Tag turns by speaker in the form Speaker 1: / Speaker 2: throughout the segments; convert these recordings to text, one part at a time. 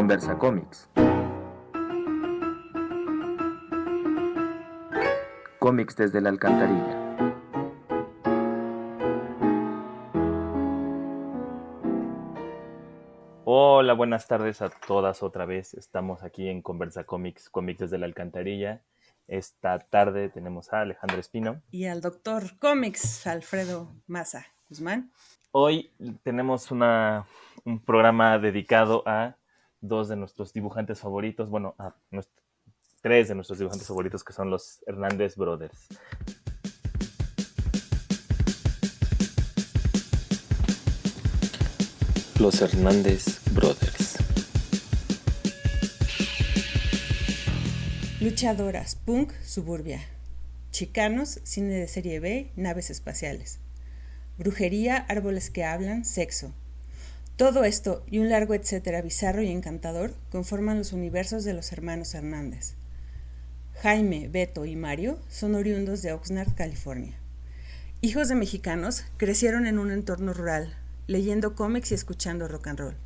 Speaker 1: Conversa Comics. Cómics desde la alcantarilla.
Speaker 2: Hola, buenas tardes a todas otra vez. Estamos aquí en Conversa Comics, Cómics desde la alcantarilla. Esta tarde tenemos a Alejandro Espino.
Speaker 3: Y al Doctor Cómics, Alfredo Maza Guzmán.
Speaker 2: Hoy tenemos un programa dedicado a dos de nuestros dibujantes favoritos, tres de nuestros dibujantes favoritos, que son los Hernández Brothers.
Speaker 1: Los Hernández Brothers.
Speaker 3: Luchadoras, punk, suburbia. Chicanos, cine de serie B, naves espaciales. Brujería, árboles que hablan, sexo. Todo esto y un largo etcétera bizarro y encantador conforman los universos de los hermanos Hernández. Jaime, Beto y Mario son oriundos de Oxnard, California. Hijos de mexicanos, crecieron en un entorno rural, leyendo cómics y escuchando rock and roll.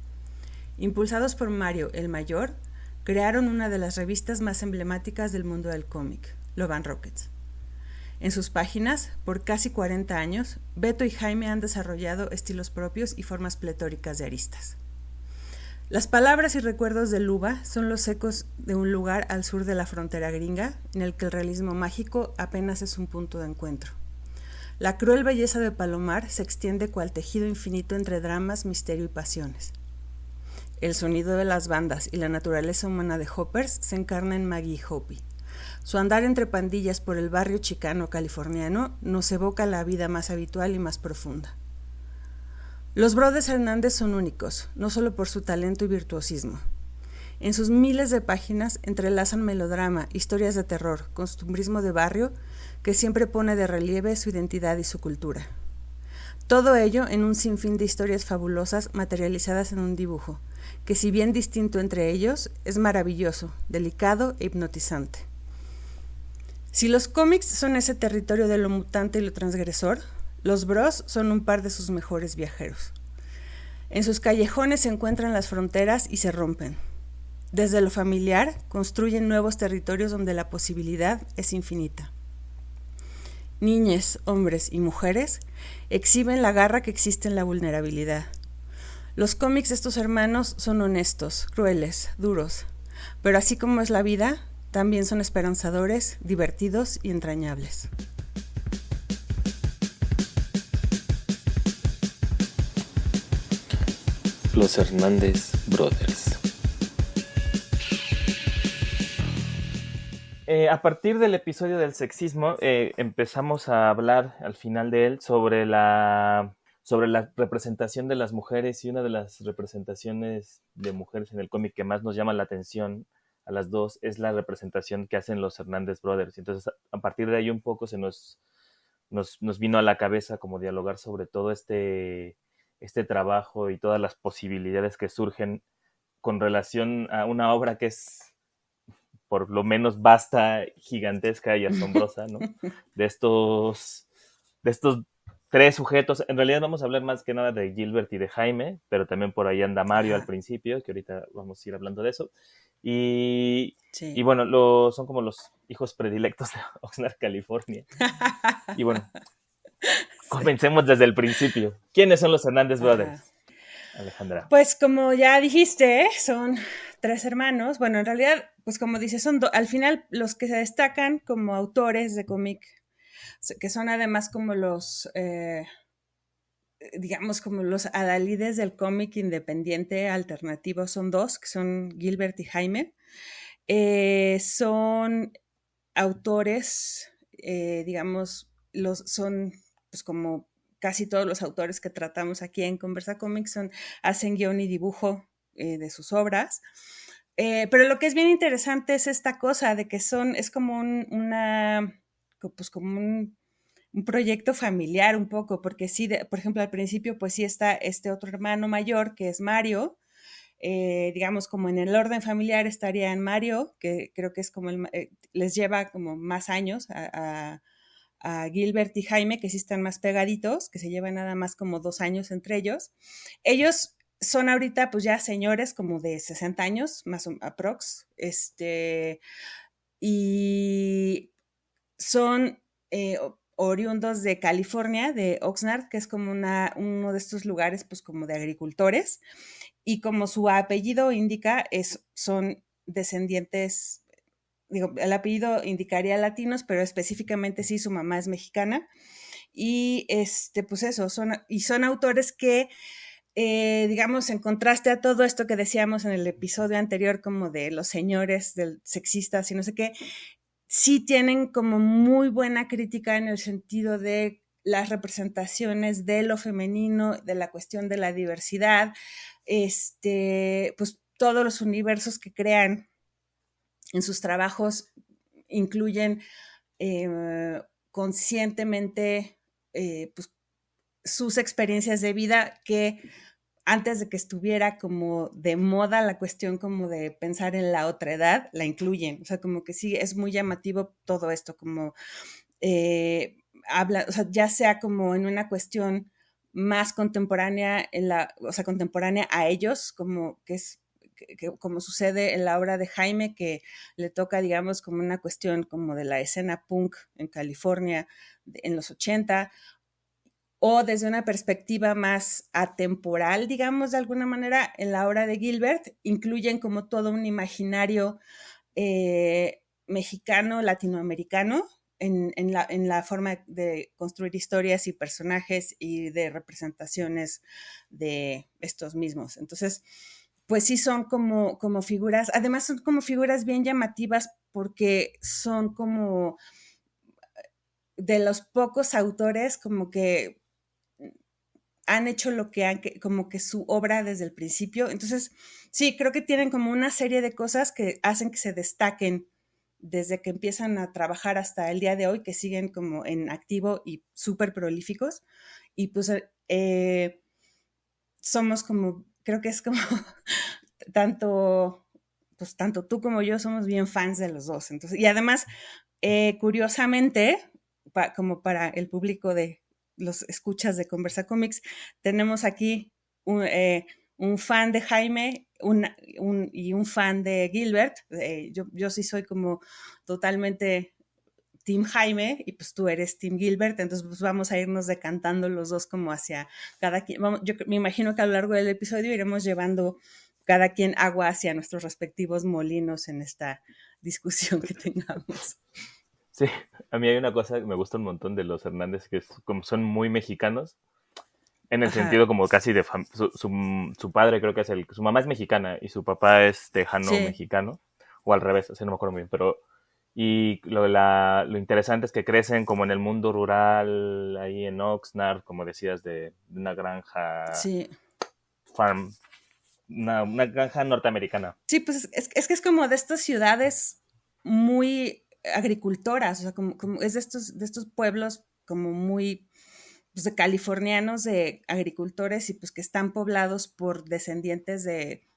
Speaker 3: Impulsados por Mario, el mayor, crearon una de las revistas más emblemáticas del mundo del cómic, Love and Rockets. En sus páginas, por casi 40 años, Beto y Jaime han desarrollado estilos propios y formas pletóricas de aristas. Las palabras y recuerdos de Luba son los ecos de un lugar al sur de la frontera gringa, en el que el realismo mágico apenas es un punto de encuentro. La cruel belleza de Palomar se extiende cual tejido infinito entre dramas, misterio y pasiones. El sonido de las bandas y la naturaleza humana de Hoppers se encarna en Maggie y Hoppy. Su andar entre pandillas por el barrio chicano californiano nos evoca la vida más habitual y más profunda. Los Brothers Hernández son únicos, no solo por su talento y virtuosismo. En sus miles de páginas entrelazan melodrama, historias de terror, costumbrismo de barrio, que siempre pone de relieve su identidad y su cultura. Todo ello en un sinfín de historias fabulosas materializadas en un dibujo, que si bien distinto entre ellos, es maravilloso, delicado e hipnotizante. Si los cómics son ese territorio de lo mutante y lo transgresor, los Bros son un par de sus mejores viajeros. En sus callejones se encuentran las fronteras y se rompen. Desde lo familiar, construyen nuevos territorios donde la posibilidad es infinita. Niñes, hombres y mujeres exhiben la garra que existe en la vulnerabilidad. Los cómics de estos hermanos son honestos, crueles, duros, pero así como es la vida, también son esperanzadores, divertidos y entrañables.
Speaker 1: Los Hernández Brothers.
Speaker 2: A partir del episodio del sexismo, empezamos a hablar al final de él sobre la representación de las mujeres, y una de las representaciones de mujeres en el cómic que más nos llama la atención a las dos es la representación que hacen los Hernández Brothers. Entonces, a partir de ahí un poco se nos vino a la cabeza como dialogar sobre todo este trabajo y todas las posibilidades que surgen con relación a una obra que es por lo menos vasta, gigantesca y asombrosa, ¿no? De estos tres sujetos. En realidad vamos a hablar más que nada de Gilbert y de Jaime, pero también por ahí anda Mario al principio, que ahorita vamos a ir hablando de eso. Y bueno, son como los hijos predilectos de Oxnard, California. Y bueno, comencemos desde el principio. ¿Quiénes son los Hernández Brothers, Alejandra?
Speaker 3: Pues como ya dijiste, son tres hermanos. Bueno, en realidad, pues como dices, son al final los que se destacan como autores de cómic, que son además como los, digamos, como los adalides del cómic independiente alternativo, son dos, que son Gilbert y Jaime. Son autores, digamos, son pues como casi todos los autores que tratamos aquí en Conversa Comics hacen guión y dibujo de sus obras. Pero lo que es bien interesante es esta cosa de que es como un proyecto familiar un poco, porque sí, por ejemplo, al principio pues sí está este otro hermano mayor que es Mario. Digamos como en el orden familiar estaría en Mario, que creo que es como les lleva como más años a Gilbert y Jaime, que sí están más pegaditos, que se llevan nada más como 2 años entre ellos. Ellos son ahorita pues ya señores como de 60 años, más o menos, aprox, y son oriundos de California, de Oxnard, que es como uno de estos lugares pues como de agricultores, y como su apellido indica, son descendientes, digo, el apellido indicaría latinos, pero específicamente sí, su mamá es mexicana, y pues eso, son autores que digamos, en contraste a todo esto que decíamos en el episodio anterior, como de los señores del sexistas y no sé qué, sí tienen como muy buena crítica en el sentido de las representaciones de lo femenino, de la cuestión de la diversidad, pues todos los universos que crean en sus trabajos incluyen conscientemente pues, sus experiencias de vida que antes de que estuviera como de moda la cuestión como de pensar en la otra edad, la incluyen. O sea, como que sí, es muy llamativo todo esto, como habla, o sea, ya sea como en una cuestión más contemporánea, o sea, contemporánea a ellos, como que es como sucede en la obra de Jaime, que le toca, digamos, como una cuestión como de la escena punk en California en los 80, o desde una perspectiva más atemporal, digamos, de alguna manera, en la obra de Gilbert, incluyen como todo un imaginario mexicano, latinoamericano, en la forma de construir historias y personajes y de representaciones de estos mismos. Entonces, pues sí son como figuras, además son como figuras bien llamativas porque son como de los pocos autores como que han hecho lo que han, como que su obra desde el principio. Entonces, sí, creo que tienen como una serie de cosas que hacen que se destaquen desde que empiezan a trabajar hasta el día de hoy, que siguen como en activo y súper prolíficos. Y pues somos como, creo que es como tanto, pues tanto tú como yo somos bien fans de los dos. Entonces, y además, curiosamente, como para el público de los escuchas de Conversa Comics, tenemos aquí un fan de Jaime y un fan de Gilbert. Yo sí soy como totalmente Team Jaime y pues tú eres Team Gilbert, entonces pues vamos a irnos decantando los dos como hacia cada quien. Yo me imagino que a lo largo del episodio iremos llevando cada quien agua hacia nuestros respectivos molinos en esta discusión que tengamos.
Speaker 2: Sí, a mí hay una cosa que me gusta un montón de los Hernández, que es como son muy mexicanos, en el
Speaker 3: Ajá.
Speaker 2: sentido como casi de su padre creo que es su mamá es mexicana y su papá es tejano
Speaker 3: Sí,
Speaker 2: mexicano, o al revés, así no me acuerdo muy bien, pero y lo interesante es que crecen como en el mundo rural, ahí en Oxnard, como decías, de una granja
Speaker 3: sí.
Speaker 2: farm, una granja norteamericana.
Speaker 3: Sí, pues es que es como de estas ciudades muy agricultoras, o sea, como es de estos pueblos como muy pues, de californianos, de agricultores y pues que están poblados por descendientes de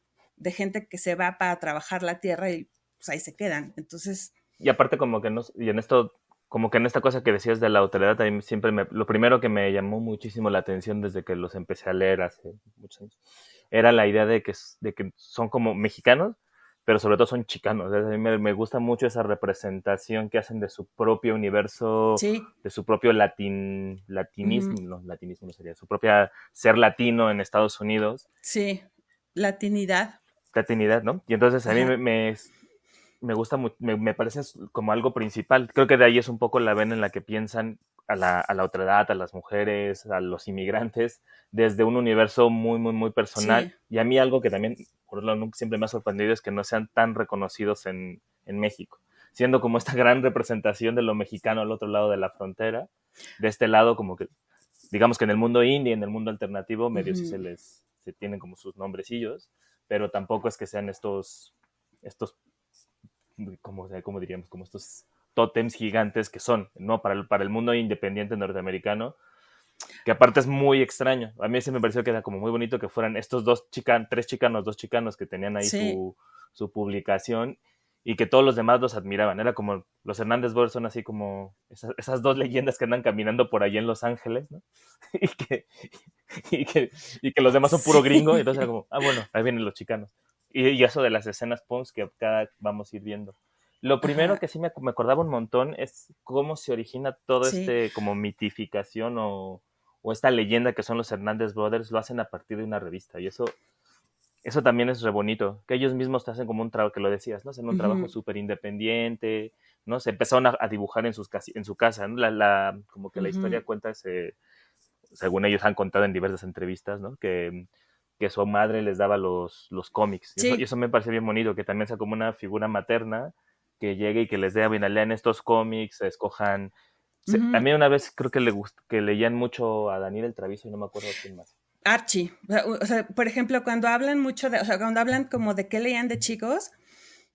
Speaker 3: gente que se va para trabajar la tierra y pues ahí se quedan. Entonces,
Speaker 2: Y aparte como que no, y en esto, como que en esta cosa que decías de la autoridad, a mí siempre lo primero que me llamó muchísimo la atención desde que los empecé a leer hace muchos años, era la idea de que son como mexicanos, pero sobre todo son chicanos. A mí me gusta mucho esa representación que hacen de su propio universo,
Speaker 3: sí,
Speaker 2: de su propio latinismo, no, latinismo no sería, su propia ser latino en Estados Unidos,
Speaker 3: sí, latinidad,
Speaker 2: latinidad, ¿no? Y entonces a mí
Speaker 3: ajá,
Speaker 2: me gusta, me parece como algo principal. Creo que de ahí es un poco la vena en la que piensan a la otra edad, a las mujeres, a los inmigrantes, desde un universo muy, muy, muy personal.
Speaker 3: sí,
Speaker 2: Y a mí algo que también, por lo menos, siempre me ha sorprendido es que no sean tan reconocidos en México, siendo como esta gran representación de lo mexicano al otro lado de la frontera. De este lado, como que, digamos que en el mundo indie, en el mundo alternativo, medio sí
Speaker 3: ujú,
Speaker 2: se tienen como sus nombrecillos, pero tampoco es que sean estos como diríamos, como estos tótems gigantes que son, ¿no? Para el mundo independiente norteamericano, que aparte es muy extraño. A mí sí me pareció que era como muy bonito que fueran estos tres chicanos, dos chicanos que tenían ahí
Speaker 3: sí,
Speaker 2: su publicación y que todos los demás los admiraban. Era como, los Hernández Brothers son así como esas dos leyendas que andan caminando por allá en Los Ángeles, ¿no? y, que, y, que, y que los demás son puro gringo, y entonces era como, bueno, ahí vienen los chicanos. Y eso de las escenas punks que cada vamos a ir viendo. Lo primero
Speaker 3: Ajá.
Speaker 2: que sí me acordaba un montón es cómo se origina todo
Speaker 3: Sí.
Speaker 2: como mitificación o esta leyenda que son los Hernández Brothers, lo hacen a partir de una revista, y eso también es re bonito, que ellos mismos te hacen como un trabajo, que lo decías, ¿no? Hacen un trabajo súper independiente, ¿no? Se empezaron a dibujar en su casa, ¿no? Como que la historia cuenta, según ellos han contado en diversas entrevistas, ¿no? Que su madre les daba los cómics. Y
Speaker 3: Sí.
Speaker 2: eso me parece bien bonito, que también sea como una figura materna que llegue y que les dé, bien, lean estos cómics, escojan. También una vez creo que leían mucho a Daniel el Travieso y no me acuerdo quién más.
Speaker 3: Archie. O sea, por ejemplo, cuando hablan mucho de, o sea, cuando hablan como de qué leían de chicos,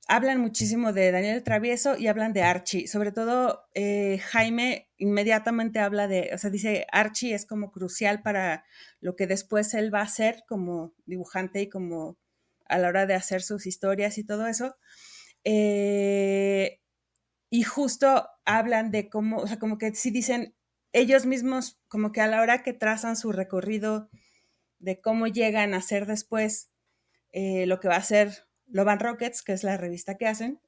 Speaker 3: hablan muchísimo de Daniel el Travieso y hablan de Archie. Sobre todo, Jaime inmediatamente habla de, o sea, dice, Archie es como crucial para lo que después él va a hacer como dibujante y como a la hora de hacer sus historias y todo eso. Y justo hablan de cómo, o sea, como que sí dicen ellos mismos, como que a la hora que trazan su recorrido de cómo llegan a ser después lo que va a ser Love and Rockets, que es la revista que hacen,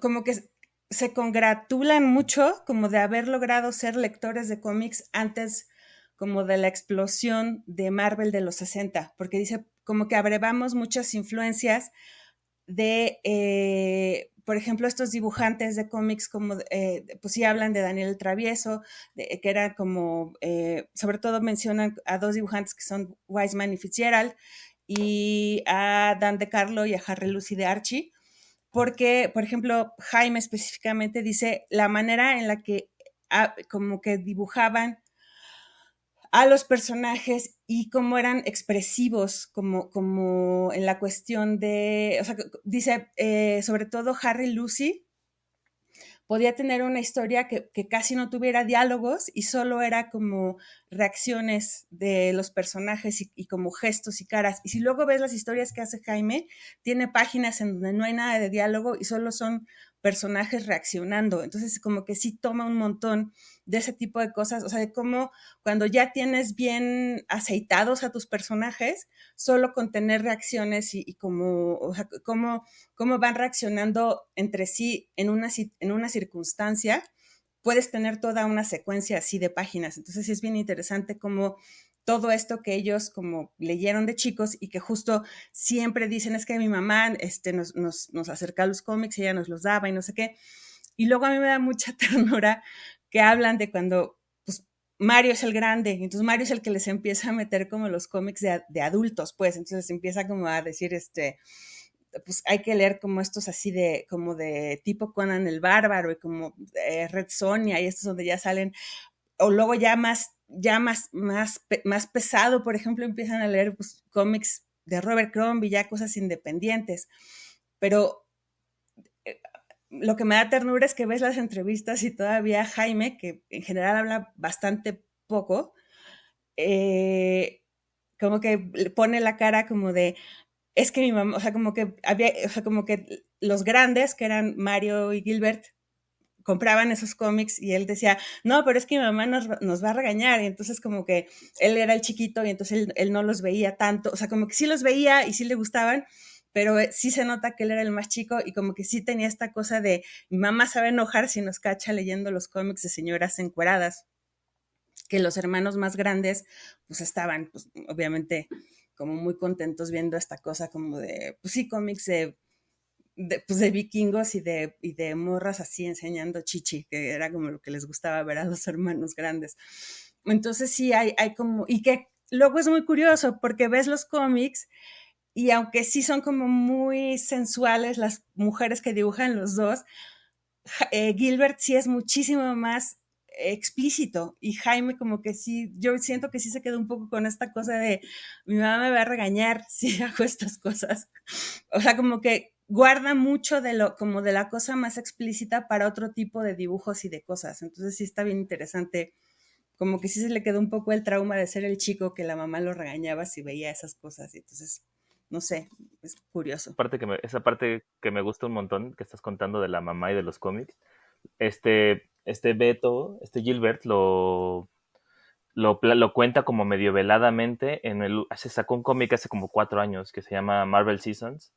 Speaker 3: como que se congratulan mucho como de haber logrado ser lectores de cómics antes como de la explosión de Marvel de los 60, porque dice como que abrevamos muchas influencias de, por ejemplo, estos dibujantes de cómics, como, pues sí hablan de Daniel el Travieso, que eran como, sobre todo mencionan a dos dibujantes que son Wiseman y Fitzgerald, y a Dan DeCarlo y a Harry Lucy de Archie, porque, por ejemplo, Jaime específicamente dice la manera en la que como que dibujaban a los personajes y cómo eran expresivos, como en la cuestión de, o sea, dice, sobre todo Harry Lucy podía tener una historia que casi no tuviera diálogos y solo era como reacciones de los personajes y como gestos y caras. Y si luego ves las historias que hace Jaime, tiene páginas en donde no hay nada de diálogo y solo son personajes reaccionando. Entonces, como que sí toma un montón de ese tipo de cosas, o sea, de cómo cuando ya tienes bien aceitados a tus personajes, solo con tener reacciones y como, o sea, cómo van reaccionando entre sí en una circunstancia, puedes tener toda una secuencia así de páginas. Entonces, sí es bien interesante cómo todo esto que ellos como leyeron de chicos y que justo siempre dicen es que mi mamá nos acerca a los cómics y ella nos los daba y no sé qué. Y luego a mí me da mucha ternura que hablan de cuando pues, Mario es el grande, entonces Mario es el que les empieza a meter como los cómics de adultos, pues, entonces empieza como a decir, pues hay que leer como estos así de, como de tipo Conan el Bárbaro y como Red Sonja y estos donde ya salen, o luego más pesado, por ejemplo, empiezan a leer pues, cómics de Robert Crumb y ya cosas independientes, pero lo que me da ternura es que ves las entrevistas y todavía Jaime, que en general habla bastante poco, como que pone la cara como de, es que mi mamá, o sea, como que había, o sea, como que los grandes, que eran Mario y Gilbert, compraban esos cómics y él decía, no, pero es que mi mamá nos va a regañar. Y entonces como que él era el chiquito y entonces él no los veía tanto. O sea, como que sí los veía y sí le gustaban, pero sí se nota que él era el más chico y como que sí tenía esta cosa de, mi mamá se va a enojar si nos cacha leyendo los cómics de señoras encueradas, que los hermanos más grandes pues estaban pues obviamente como muy contentos viendo esta cosa como de, pues sí, cómics pues de vikingos y de morras así enseñando chichi, que era como lo que les gustaba ver a los hermanos grandes. Entonces sí hay como, y que luego es muy curioso porque ves los cómics y aunque sí son como muy sensuales las mujeres que dibujan los dos, Gilbert sí es muchísimo más explícito y Jaime como que sí, yo siento que sí se quedó un poco con esta cosa de mi mamá me va a regañar si hago estas cosas. O sea, como que guarda mucho de lo, como de la cosa más explícita para otro tipo de dibujos y de cosas. Entonces sí está bien interesante. Como que sí se le quedó un poco el trauma de ser el chico que la mamá lo regañaba si veía esas cosas. Y entonces no sé, es curioso.
Speaker 2: Esa parte que me gusta un montón, que estás contando de la mamá y de los cómics, este Gilbert lo cuenta como medio veladamente se sacó un cómic hace como 4 años que se llama Marvel Seasons,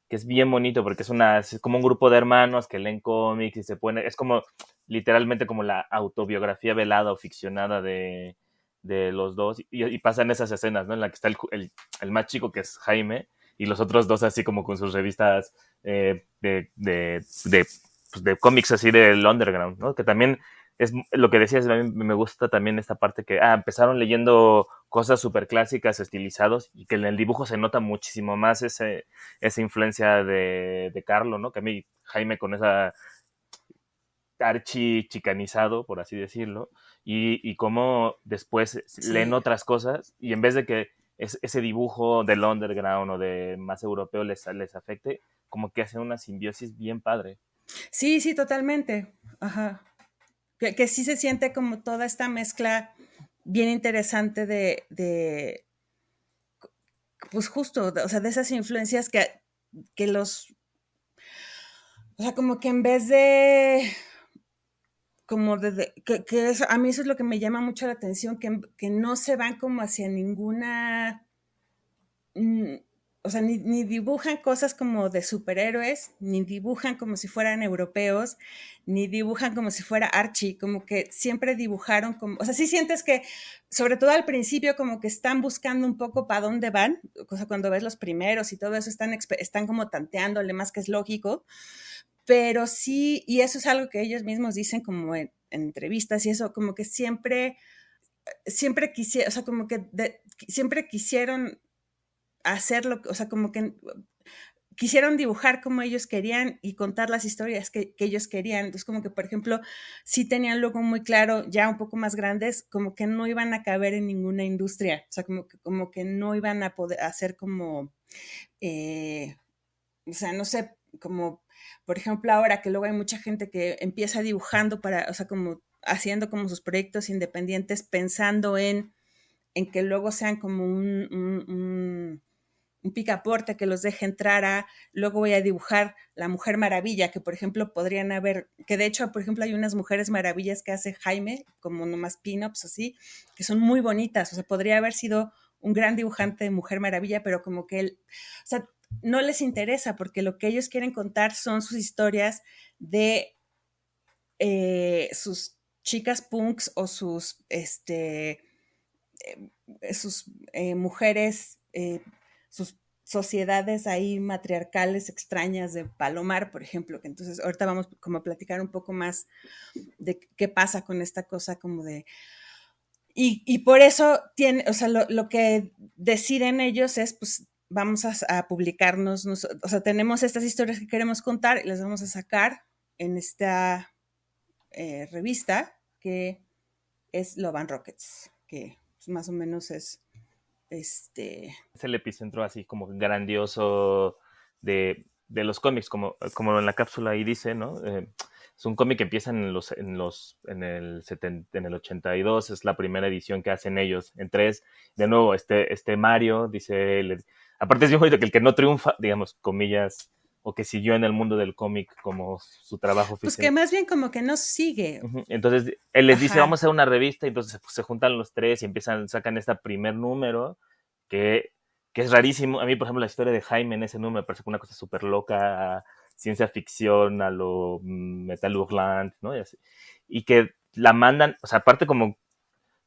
Speaker 2: que es bien bonito porque es como un grupo de hermanos que leen cómics y es como literalmente como la autobiografía velada o ficcionada de los dos y pasan esas escenas, ¿no? En la que está el más chico, que es Jaime, y los otros dos así como con sus revistas de cómics así del underground, ¿no? Que también es lo que decías. A mí me gusta también esta parte que empezaron leyendo cosas súper clásicas, estilizados, y que en el dibujo se nota muchísimo más esa influencia de Carlo, ¿no? Que a mí Jaime con esa archi chicanizado, por así decirlo, y cómo después leen
Speaker 3: Sí.
Speaker 2: otras cosas y en vez de que ese dibujo del underground o de más europeo les afecte, como que hacen una simbiosis bien padre.
Speaker 3: Sí, sí, totalmente. Ajá. Que sí se siente como toda esta mezcla bien interesante pues justo, o sea, de esas influencias que o sea, como que en vez de, como a mí eso es lo que me llama mucho la atención, que no se van como hacia ninguna, mm, o sea, ni dibujan cosas como de superhéroes, ni dibujan como si fueran europeos, ni dibujan como si fuera Archie, como que siempre dibujaron como, o sea, sí sientes que, sobre todo al principio, como que están buscando un poco para dónde van, o sea, cuando ves los primeros y todo eso, están como tanteándole, más que es lógico, pero sí, y eso es algo que ellos mismos dicen como en entrevistas y eso, como que siempre quisieron, o sea, como que siempre quisieron hacerlo, o sea, como que quisieron dibujar como ellos querían y contar las historias que ellos querían. Entonces, como que, por ejemplo, sí tenían luego muy claro, ya un poco más grandes, como que no iban a caber en ninguna industria, o sea, como que no iban a poder hacer como, o sea, no sé, como, por ejemplo, ahora que luego hay mucha gente que empieza dibujando o sea, como haciendo como sus proyectos independientes, pensando en que luego sean como un picaporte que los deje entrar luego voy a dibujar la Mujer Maravilla, que por ejemplo podrían haber, que de hecho, por ejemplo, hay unas Mujeres Maravillas que hace Jaime, como nomás pin-ups así, que son muy bonitas, o sea, podría haber sido un gran dibujante de Mujer Maravilla, pero como que él, o sea, no les interesa, porque lo que ellos quieren contar son sus historias de sus chicas punks o mujeres, sus sociedades ahí matriarcales extrañas de Palomar, por ejemplo, que entonces ahorita vamos como a platicar un poco más de qué pasa con esta cosa como de... Y por eso o sea, lo que deciden ellos es, pues, vamos a publicarnos, o sea, tenemos estas historias que queremos contar y las vamos a sacar en esta revista que es Love and Rockets, que pues, más o menos es
Speaker 2: Es el epicentro así como grandioso de los cómics, como en la cápsula ahí dice, ¿no? Es un cómic que empieza en el 82, es la primera edición que hacen ellos. En 3, de nuevo, Mario dice, aparte es bien bonito que el que no triunfa, digamos, comillas, o que siguió en el mundo del cómic como su trabajo
Speaker 3: pues
Speaker 2: oficial.
Speaker 3: que más bien como que no sigue.
Speaker 2: Entonces él les dice,
Speaker 3: Ajá.
Speaker 2: vamos a hacer una revista, y entonces se juntan los tres y sacan este primer número que es rarísimo. A mí, por ejemplo, la historia de Jaime en ese número me parece una cosa súper loca, ciencia ficción, a lo Metal Hurlant, ¿no? Y que la mandan, o sea, aparte como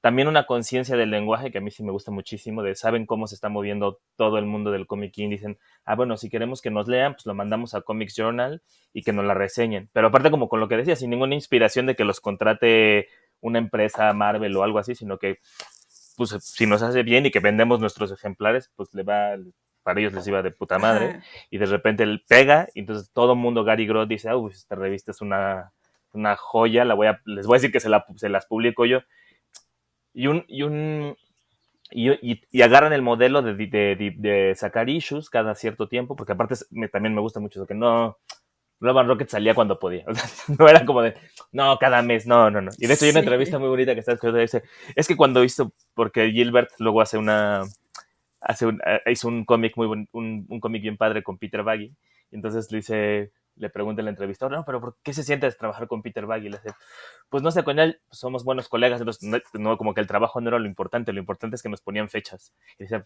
Speaker 2: también una conciencia del lenguaje que a mí sí me gusta muchísimo, de saben cómo se está moviendo todo el mundo del comic y dicen, bueno, si queremos que nos lean, pues lo mandamos a Comics Journal y que nos la reseñen. Pero aparte como con lo que decía, sin ninguna inspiración de que los contrate una empresa Marvel o algo así, sino que pues si nos hace bien y que vendemos nuestros ejemplares, pues para ellos les iba de puta madre.
Speaker 3: Ajá.
Speaker 2: Y de repente él pega y entonces todo el mundo, Gary Groth, dice, esta revista es una joya, les voy a decir que se las publico yo. Y agarran el modelo de sacar issues cada cierto tiempo, porque aparte también me gusta mucho eso, que no, Love and Rocket salía cuando podía. O sea, no era como de, no, cada mes, no. Y de hecho hay una entrevista muy bonita que está escrita, dice, es que cuando hizo, porque Gilbert luego hace hizo un cómic un cómic bien padre con Peter Baggy. Y entonces le pregunta en la entrevista, no, pero ¿por qué se siente trabajar con Peter Baggy? Y le dice, pues no sé, con él somos buenos colegas, entonces no, como que el trabajo no era lo importante es que nos ponían fechas. Y decía,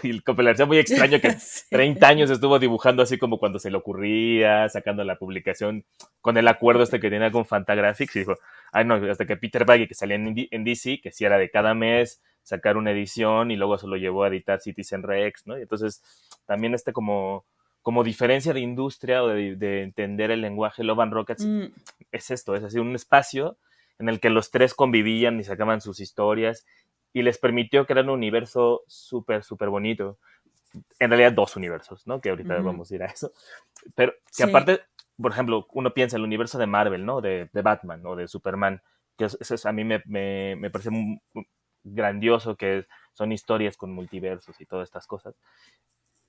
Speaker 2: y le parecía muy extraño que
Speaker 3: Sí.
Speaker 2: 30 años estuvo dibujando así como cuando se le ocurría, sacando la publicación con el acuerdo que tenía con Fantagraphics, y dijo, ay no, hasta que Peter Baggy, que salía en DC, que sí era de cada mes sacar una edición, y luego se lo llevó a editar Citizen Rex, ¿no? Y entonces también como diferencia de industria o de entender el lenguaje, Love and Rockets es esto, es así un espacio en el que los tres convivían y sacaban sus historias y les permitió crear un universo súper, súper bonito. En realidad 2 universos, ¿no? Que ahorita vamos a ir a eso. Pero que aparte, por ejemplo, uno piensa en el universo de Marvel, ¿no? De Batman o de Superman, que eso a mí me parece muy grandioso, que son historias con multiversos y todas estas cosas.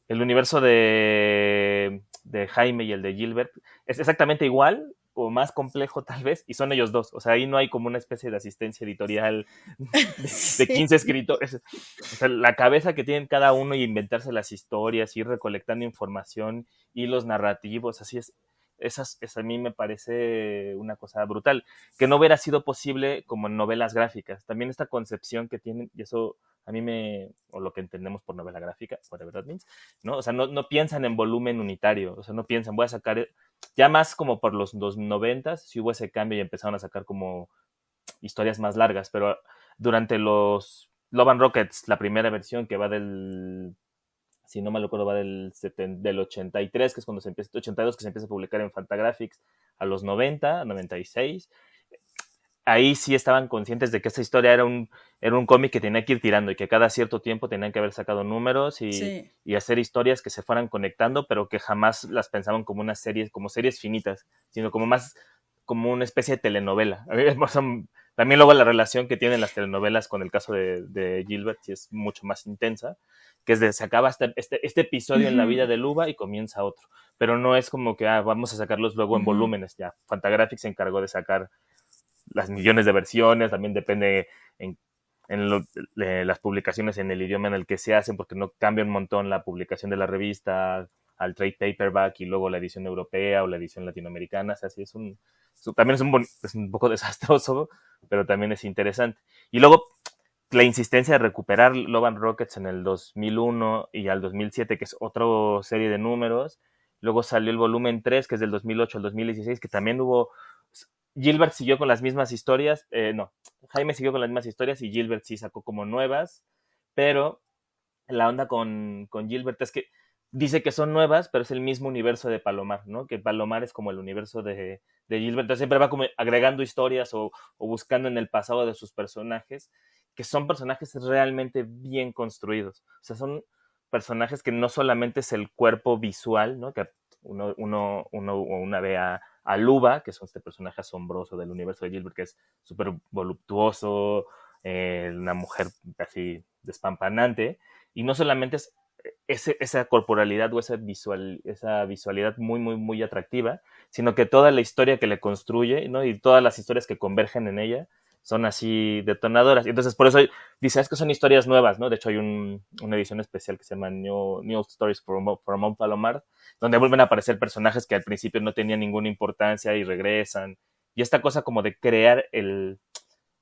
Speaker 2: El universo de Jaime y el de Gilbert es exactamente igual o más complejo tal vez, y son ellos dos. O sea, ahí no hay como una especie de asistencia editorial de 15 escritores. O sea, la cabeza que tienen cada uno y inventarse las historias, ir recolectando información, hilos narrativos, así es. Esa a mí me parece una cosa brutal, que no hubiera sido posible como en novelas gráficas. También esta concepción que tienen, y eso a mí o lo que entendemos por novela gráfica, whatever that means, ¿no? O sea, no piensan en volumen unitario, o sea, no piensan, voy a sacar, ya más como por los 90s, sí hubo ese cambio y empezaron a sacar como historias más largas, pero durante los Love and Rockets, la primera versión que va si no me acuerdo, va del 83, que es cuando 82, que se empieza a publicar en Fantagraphics, a los 90, 96, ahí sí estaban conscientes de que esta historia era un cómic que tenía que ir tirando y que cada cierto tiempo tenían que haber sacado números y hacer historias que se fueran conectando, pero que jamás las pensaban como unas series, como series finitas, sino como más como una especie de telenovela. También luego la relación que tienen las telenovelas con el caso de Gilbert sí es mucho más intensa, que se acaba este episodio en la vida de Luba y comienza otro, pero no es como que vamos a sacarlos luego en volúmenes, ya Fantagraphics se encargó de sacar las millones de versiones, también depende en las publicaciones en el idioma en el que se hacen, porque no cambia un montón la publicación de la revista al trade paperback y luego la edición europea o la edición latinoamericana. O sea, sí también es un poco desastroso, pero también es interesante. Y luego la insistencia de recuperar Love and Rockets en el 2001 y al 2007, que es otra serie de números. Luego salió el volumen 3, que es del 2008 al 2016, que también hubo... Gilbert siguió con las mismas historias, Jaime siguió con las mismas historias y Gilbert sí sacó como nuevas, pero la onda con Gilbert es que dice que son nuevas, pero es el mismo universo de Palomar, ¿no? Que Palomar es como el universo de Gilbert, entonces siempre va como agregando historias o buscando en el pasado de sus personajes, que son personajes realmente bien construidos, o sea, son personajes que no solamente es el cuerpo visual, ¿no? Que una ve a Luba, que es este personaje asombroso del universo de Gilbert, que es súper voluptuoso, una mujer así despampanante, y no solamente es esa corporalidad o esa visualidad muy, muy, muy atractiva, sino que toda la historia que le construye, ¿no? Y todas las historias que convergen en ella son así detonadoras. Entonces, por eso dice, es que son historias nuevas, ¿no? De hecho, hay una edición especial que se llama New Stories from Palomar, donde vuelven a aparecer personajes que al principio no tenían ninguna importancia y regresan. Y esta cosa como de crear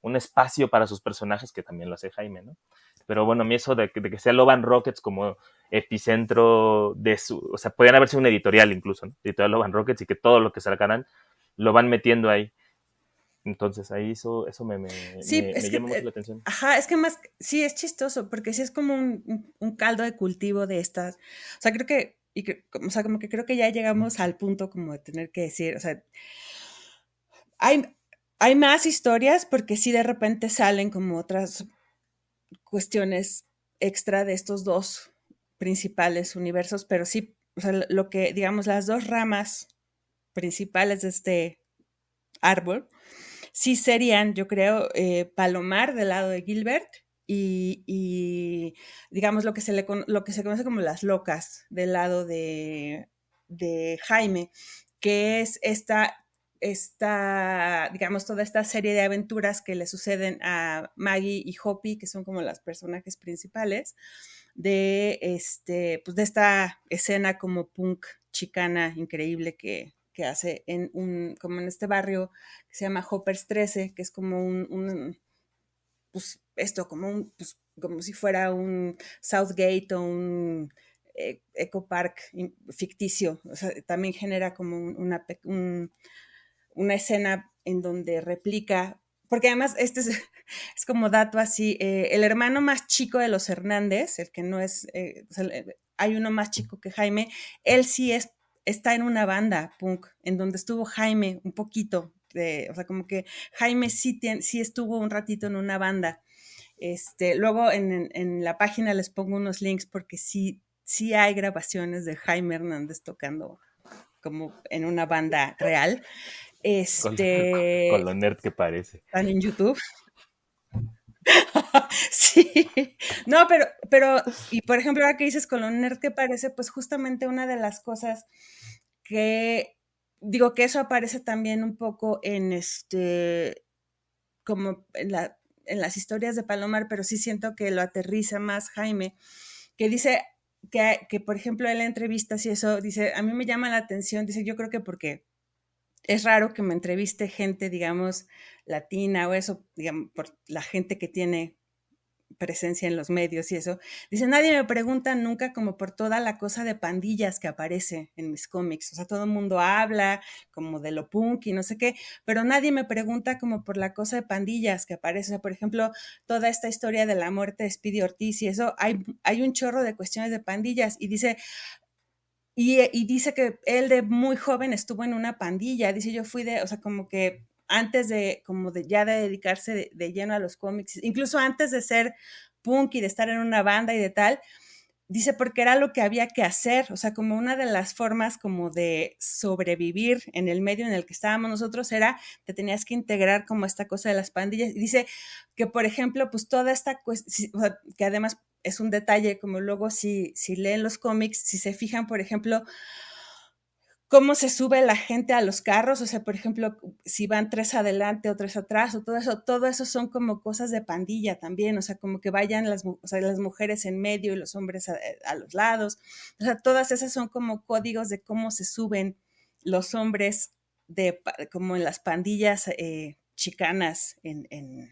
Speaker 2: un espacio para sus personajes, que también lo hace Jaime, ¿no? Pero bueno, a mí eso de que sea Love and Rockets como epicentro de o sea, podrían haberse un editorial incluso, ¿no? Editorial Love and Rockets, y que todo lo que sacarán lo van metiendo ahí. Entonces ahí eso me llama mucho la atención.
Speaker 3: Ajá, es que más, sí, es chistoso, porque sí es como un caldo de cultivo de estas. O sea, o sea, como que creo que ya llegamos al punto como de tener que decir, o sea, hay más historias porque sí de repente salen como otras cuestiones extra de estos dos principales universos, pero sí, o sea, lo que, digamos, las dos ramas principales de este árbol, sí serían, yo creo, Palomar del lado de Gilbert y digamos, lo que se conoce como las locas del lado de Jaime, que es digamos, toda esta serie de aventuras que le suceden a Maggie y Hoppy, que son como los personajes principales, pues de esta escena como punk chicana increíble que hace como en este barrio que se llama Hoppers 13, que es como pues esto, pues, como si fuera un Southgate o un Eco Park ficticio. O sea, también genera como una escena en donde replica, porque además es como dato así, el hermano más chico de los Hernández, el que no es, o sea, hay uno más chico que Jaime, él sí está en una banda punk, en donde estuvo Jaime un poquito, o sea, como que Jaime sí estuvo un ratito en una banda. Luego en la página les pongo unos links porque sí hay grabaciones de Jaime Hernández tocando como en una banda real.
Speaker 2: Con lo nerd que parece.
Speaker 3: Están en YouTube. Sí. No, y por ejemplo, ahora que dices con lo nerd que parece, pues justamente una de las cosas que digo que eso aparece también un poco en como en las historias de Palomar, pero sí siento que lo aterriza más Jaime, que dice que por ejemplo, en la entrevista, y eso, dice, a mí me llama la atención, dice, yo creo que porque es raro que me entreviste gente, digamos, latina o eso, digamos, por la gente que tiene presencia en los medios y eso. Dice, nadie me pregunta nunca como por toda la cosa de pandillas que aparece en mis cómics. O sea, todo el mundo habla como de lo punk y no sé qué, pero nadie me pregunta como por la cosa de pandillas que aparece. O sea, por ejemplo, toda esta historia de la muerte de Speedy Ortiz y eso, hay un chorro de cuestiones de pandillas y dice, y dice que él de muy joven estuvo en una pandilla. Dice, yo fui o sea, como que antes como de ya de dedicarse de lleno a los cómics, incluso antes de ser punk y de estar en una banda y de tal, dice, porque era lo que había que hacer, o sea, como una de las formas como de sobrevivir en el medio en el que estábamos nosotros era, te tenías que integrar como esta cosa de las pandillas. Y dice que, por ejemplo, pues toda esta cuestión, o sea, que además es un detalle, como luego si leen los cómics, si se fijan, por ejemplo, cómo se sube la gente a los carros, o sea, por ejemplo, si van 3 adelante o 3 atrás, o todo eso son como cosas de pandilla también, o sea, como que vayan las mujeres en medio y los hombres a los lados, o sea, todas esas son como códigos de cómo se suben los hombres como en las pandillas chicanas en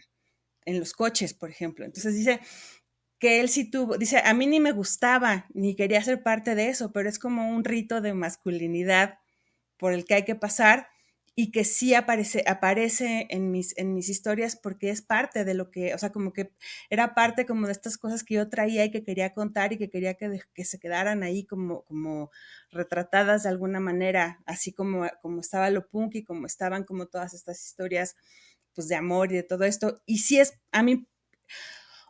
Speaker 3: los coches, por ejemplo. Entonces dice que él sí dice, a mí ni me gustaba, ni quería ser parte de eso, pero es como un rito de masculinidad por el que hay que pasar y que sí aparece en mis historias porque es parte de lo que, o sea, como que era parte como de estas cosas que yo traía y que quería contar y que quería que se quedaran ahí como retratadas de alguna manera, así como estaba lo punk y como estaban como todas estas historias pues de amor y de todo esto. Y sí es, a mí,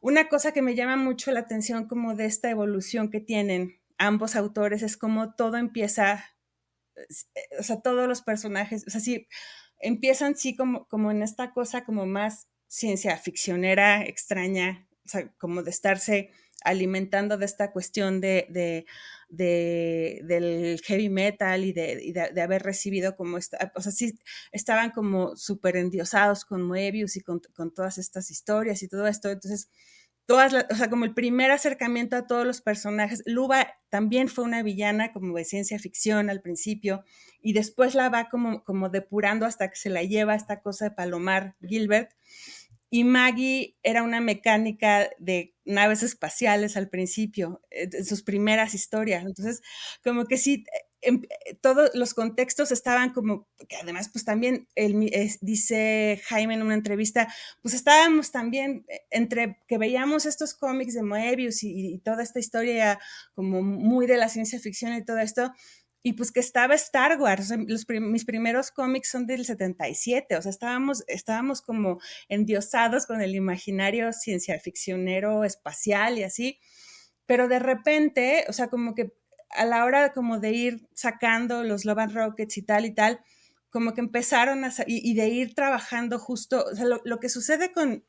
Speaker 3: una cosa que me llama mucho la atención como de esta evolución que tienen ambos autores es como todo empieza, o sea, todos los personajes, o sea, sí, empiezan sí como en esta cosa como más ciencia ficcionera, extraña, o sea, como de estarse alimentando de esta cuestión del heavy metal y de haber recibido como esta, o sea, sí, estaban como súper endiosados con Moebius y con todas estas historias y todo esto, entonces o sea, como el primer acercamiento a todos los personajes. Luba también fue una villana como de ciencia ficción al principio y después la va como depurando hasta que se la lleva esta cosa de Palomar Gilbert. Y Maggie era una mecánica de naves espaciales al principio, en sus primeras historias. Entonces, como que sí, todos los contextos estaban como, que además, pues también, dice Jaime en una entrevista, pues estábamos también entre que veíamos estos cómics de Moebius y toda esta historia como muy de la ciencia ficción y todo esto, y pues que estaba Star Wars, o sea, mis primeros cómics son del 77, o sea, estábamos como endiosados con el imaginario ciencia ficcionero espacial y así, pero de repente, o sea, como que a la hora como de ir sacando los Love and Rockets y tal, como que empezaron y de ir trabajando justo, o sea, lo que sucede con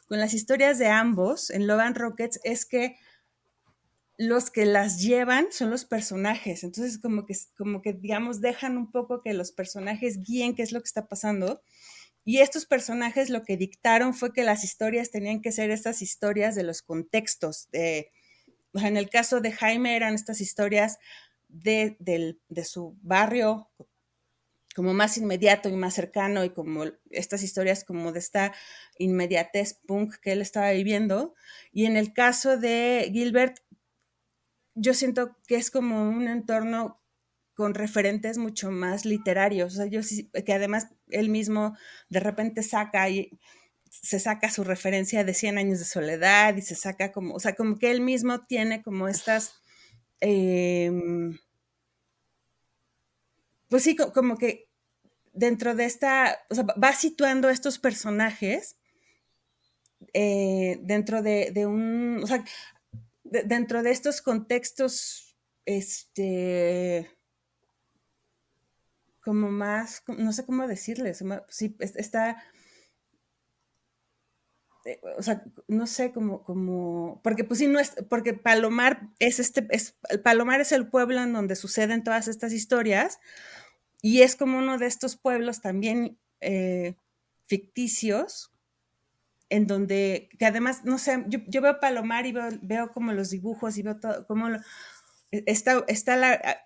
Speaker 3: las historias de ambos en Love and Rockets es que los que las llevan son los personajes, entonces como que digamos dejan un poco que los personajes guíen qué es lo que está pasando y estos personajes lo que dictaron fue que las historias tenían que ser estas historias de los contextos, o sea, en el caso de Jaime eran estas historias de su barrio, como más inmediato y más cercano, y como estas historias como de esta inmediatez punk que él estaba viviendo. Y en el caso de Gilbert, yo siento que es como un entorno con referentes mucho más literarios. O sea, yo sí, que además él mismo de repente se saca su referencia de 100 años de soledad, y se saca como, o sea, como que él mismo tiene como estas, pues sí, como que dentro de esta, o sea, va situando estos personajes dentro de un, o sea, dentro de estos contextos, como más, no sé cómo decirles, sí, está, o sea, no sé, porque pues sí, no es, porque Palomar Palomar es el pueblo en donde suceden todas estas historias, y es como uno de estos pueblos también ficticios, en donde, que además, no sé, yo veo Palomar y veo como los dibujos y veo todo, como está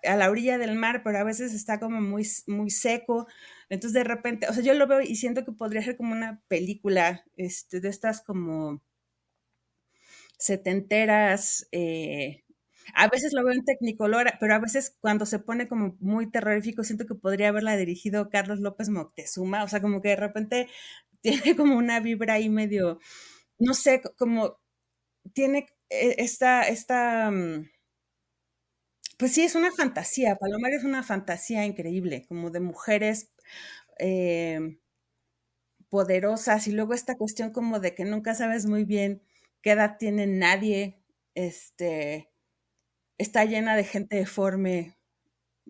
Speaker 3: a la orilla del mar, pero a veces está como muy, muy seco. Entonces de repente, o sea, yo lo veo y siento que podría ser como una película de estas como setenteras. A veces lo veo en Technicolor, pero a veces cuando se pone como muy terrorífico, siento que podría haberla dirigido Carlos López Moctezuma. O sea, como que de repente tiene como una vibra ahí medio, no sé, como tiene pues sí, es una fantasía. Palomar es una fantasía increíble, como de mujeres eh, poderosas, y luego esta cuestión como de que nunca sabes muy bien qué edad tiene nadie. este, Está llena de gente deforme,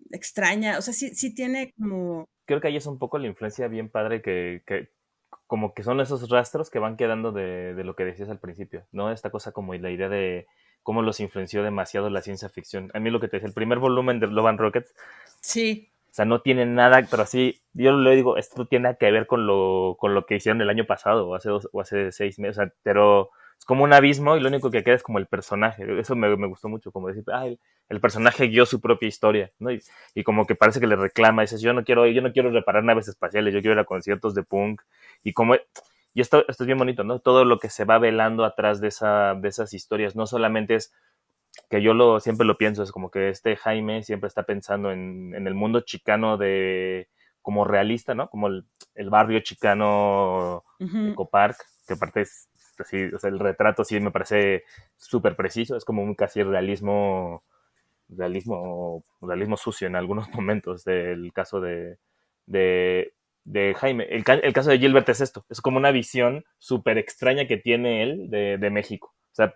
Speaker 3: extraña, o sea, sí tiene como...
Speaker 2: Creo que ahí es un poco la influencia bien padre que como que son esos rastros que van quedando de lo que decías al principio, ¿no? Esta cosa como la idea de cómo los influenció demasiado la ciencia ficción. A mí lo que te decía, el primer volumen de Love and Rockets,
Speaker 3: Sí,
Speaker 2: o sea, no tiene nada, pero sí, yo le digo, esto no tiene nada que ver con lo que hicieron el año pasado, o hace 6 meses, o sea, pero es como un abismo y lo único que queda es como el personaje. Eso me gustó mucho, como decir, el personaje guió su propia historia, ¿no? Y como que parece que le reclama, dices, yo no quiero reparar naves espaciales, yo quiero ir a conciertos de punk, y como... Y esto es bien bonito, ¿no? Todo lo que se va velando atrás de esas historias, no solamente es que siempre lo pienso, es como que este Jaime siempre está pensando en el mundo chicano como realista, ¿no? Como el barrio chicano
Speaker 3: ujú,
Speaker 2: Ecopark, que aparte es así, o sea, el retrato sí me parece súper preciso, es como un casi realismo sucio en algunos momentos del caso de, de Jaime. El caso de Gilbert es esto, es como una visión súper extraña que tiene él de México. O sea,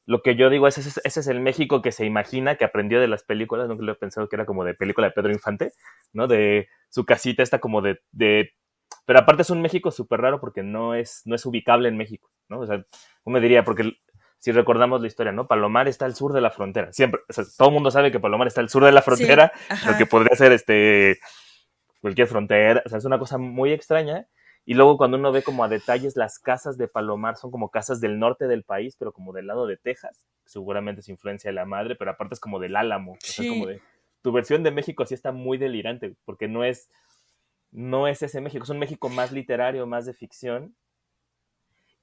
Speaker 2: lo que yo digo ese es el México que se imagina, que aprendió de las películas, nunca lo he pensado que era como de película de Pedro Infante, ¿no? De su casita está como pero aparte es un México súper raro porque no es ubicable en México, ¿no? O sea, ¿cómo me diría? Porque si recordamos la historia, ¿no? Palomar está al sur de la frontera, siempre, o sea, todo el mundo sabe que Palomar está al sur de la
Speaker 3: sí,
Speaker 2: frontera, pero que
Speaker 3: ajá,
Speaker 2: podría ser cualquier frontera, o sea, es una cosa muy extraña. Y luego cuando uno ve como a detalles las casas de Palomar, son como casas del norte del país, pero como del lado de Texas, seguramente es influencia de la madre, pero aparte es como del Álamo, o sea, es como
Speaker 3: sí.
Speaker 2: de, tu versión de México sí está muy delirante, porque no es ese México, es un México más literario, más de ficción,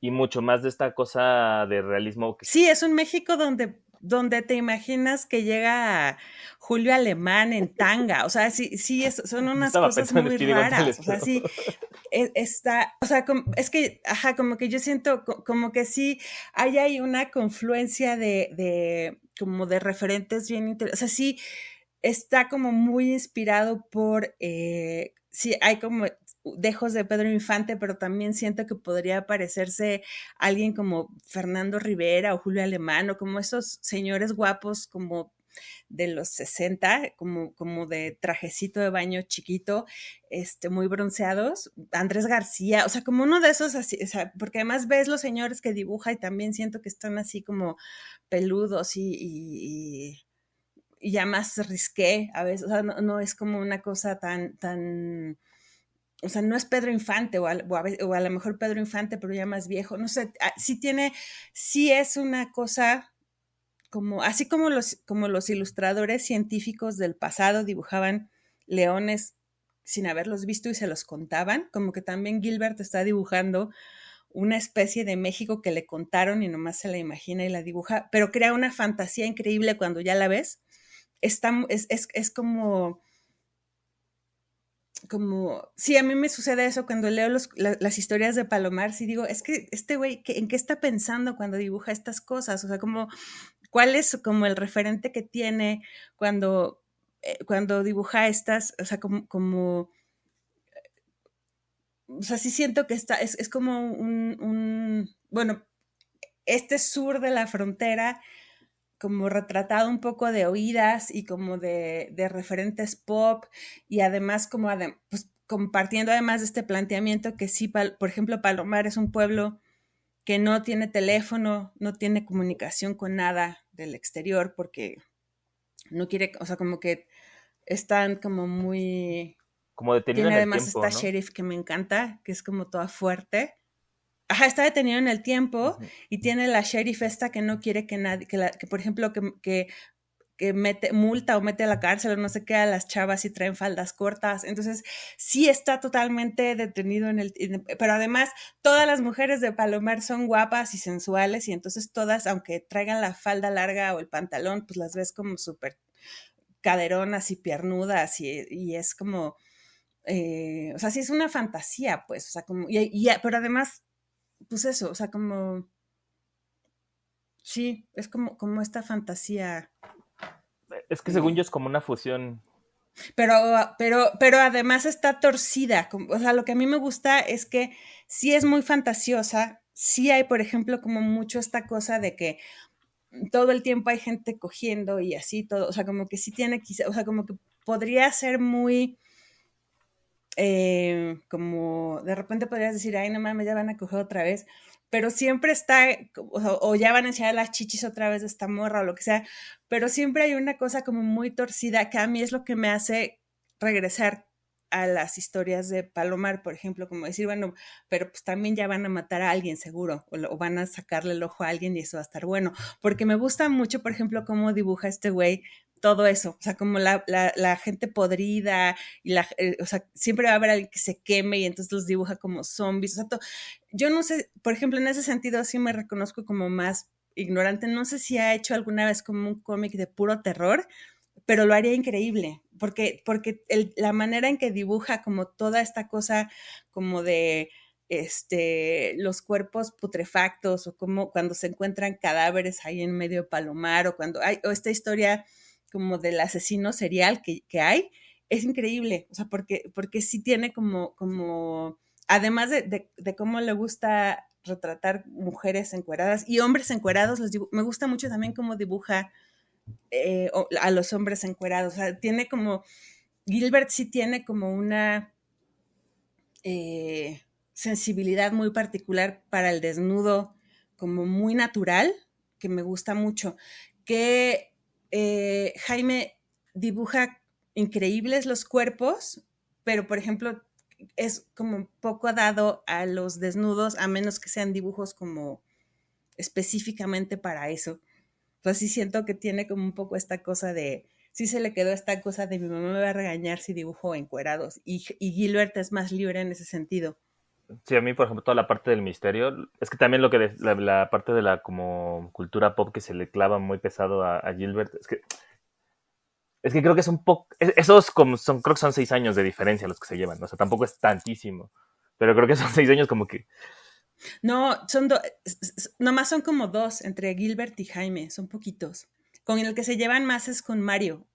Speaker 2: y mucho más de esta cosa de realismo que...
Speaker 3: Sí, es un México donde te imaginas que llega Julio Alemán en tanga. O sea, sí, sí, son
Speaker 2: Yo
Speaker 3: unas
Speaker 2: estaba
Speaker 3: cosas
Speaker 2: pensando en
Speaker 3: muy
Speaker 2: Speedy
Speaker 3: raras.
Speaker 2: González,
Speaker 3: O sea,
Speaker 2: pero...
Speaker 3: sí, está, o sea, es que, ajá, como que yo siento como que sí, hay una confluencia como de referentes bien interesantes. O sea, sí, está como muy inspirado sí, hay como dejos de Pedro Infante, pero también siento que podría parecerse a alguien como Fernando Rivera o Julio Alemán, o como esos señores guapos como de los 60, como de trajecito de baño chiquito, muy bronceados, Andrés García, o sea, como uno de esos así, o sea, porque además ves los señores que dibuja y también siento que están así como peludos y ya más risqué a veces, o sea, no es como una cosa tan, o sea, no es Pedro Infante, o a lo mejor Pedro Infante, pero ya más viejo, no sé, sí es una cosa así como los ilustradores científicos del pasado dibujaban leones sin haberlos visto y se los contaban, como que también Gilbert está dibujando una especie de México que le contaron y nomás se la imagina y la dibuja, pero crea una fantasía increíble cuando ya la ves. Es como, sí, a mí me sucede eso cuando leo las historias de Palomar, sí digo, es que este güey, ¿en qué está pensando cuando dibuja estas cosas? O sea, como, ¿cuál es como el referente que tiene cuando dibuja estas? O sea, o sea, sí siento que es como bueno, este sur de la frontera, como retratado un poco de oídas y como de referentes pop, y además pues, compartiendo además de este planteamiento que sí, por ejemplo, Palomar es un pueblo que no tiene teléfono, no tiene comunicación con nada del exterior porque no quiere, o sea, como que están como muy...
Speaker 2: Como detenido
Speaker 3: Tiene
Speaker 2: en el
Speaker 3: además
Speaker 2: tiempo,
Speaker 3: esta
Speaker 2: ¿no?
Speaker 3: sheriff que me encanta, que es como toda fuerte. Ajá, está detenido en el tiempo
Speaker 2: Ujú.
Speaker 3: y tiene la sheriff esta que no quiere que nadie, que por ejemplo, que multa o mete a la cárcel o no sé qué a las chavas si traen faldas cortas. Entonces, sí está totalmente detenido pero además todas las mujeres de Palomar son guapas y sensuales y entonces todas, aunque traigan la falda larga o el pantalón, pues las ves como súper caderonas y piernudas y es como, o sea, sí es una fantasía, pues, o sea, como, pero además, pues eso, o sea, como, sí, es como esta fantasía.
Speaker 2: Es que según yo
Speaker 3: eh,
Speaker 2: es como una fusión.
Speaker 3: pero además está torcida. O sea, lo que a mí me gusta es que sí es muy fantasiosa. Sí hay, por ejemplo, como mucho esta cosa de que todo el tiempo hay gente cogiendo y así todo. O sea, como que sí tiene quizá, o sea, como que podría ser muy, como de repente podrías decir, ay, no mames, ya van a coger otra vez. Pero siempre está, o ya van a enseñar las chichis otra vez de esta morra o lo que sea, pero siempre hay una cosa como muy torcida que a mí es lo que me hace regresar a las historias de Palomar, por ejemplo, como decir, bueno, pero pues también ya van a matar a alguien seguro, o van a sacarle el ojo a alguien y eso va a estar bueno, porque me gusta mucho, por ejemplo, cómo dibuja este güey todo eso, o sea, como la gente podrida, o sea, siempre va a haber alguien que se queme y entonces los dibuja como zombies, o sea, yo no sé, por ejemplo, en ese sentido sí me reconozco como más ignorante, no sé si ha hecho alguna vez como un cómic de puro terror, pero lo haría increíble, porque la manera en que dibuja como toda esta cosa como de los cuerpos putrefactos o como cuando se encuentran cadáveres ahí en medio de Palomar o esta historia como del asesino serial que hay, es increíble, o sea, porque sí tiene como además de cómo le gusta retratar mujeres encueradas y hombres encuerados, me gusta mucho también cómo dibuja a los hombres encuerados. O sea, tiene como, Gilbert sí tiene como una sensibilidad muy particular para el desnudo, como muy natural, que me gusta mucho. Que Jaime dibuja increíbles los cuerpos, pero por ejemplo es como poco dado a los desnudos, a menos que sean dibujos como específicamente para eso. Pues sí siento que tiene como un poco esta cosa sí se le quedó esta cosa de mi mamá me va a regañar si dibujo encuerados. Y Gilbert es más libre en ese sentido.
Speaker 2: Sí, a mí, por ejemplo, toda la parte del misterio, es que también lo que la parte de la como cultura pop que se le clava muy pesado a Gilbert, es que creo que es un poco, esos como son, creo que son 6 años de diferencia los que se llevan, o sea, tampoco es tantísimo, pero creo que son 6 años como que,
Speaker 3: No, nomás son como dos entre Gilbert y Jaime, son poquitos. Con el que se llevan más es con Mario.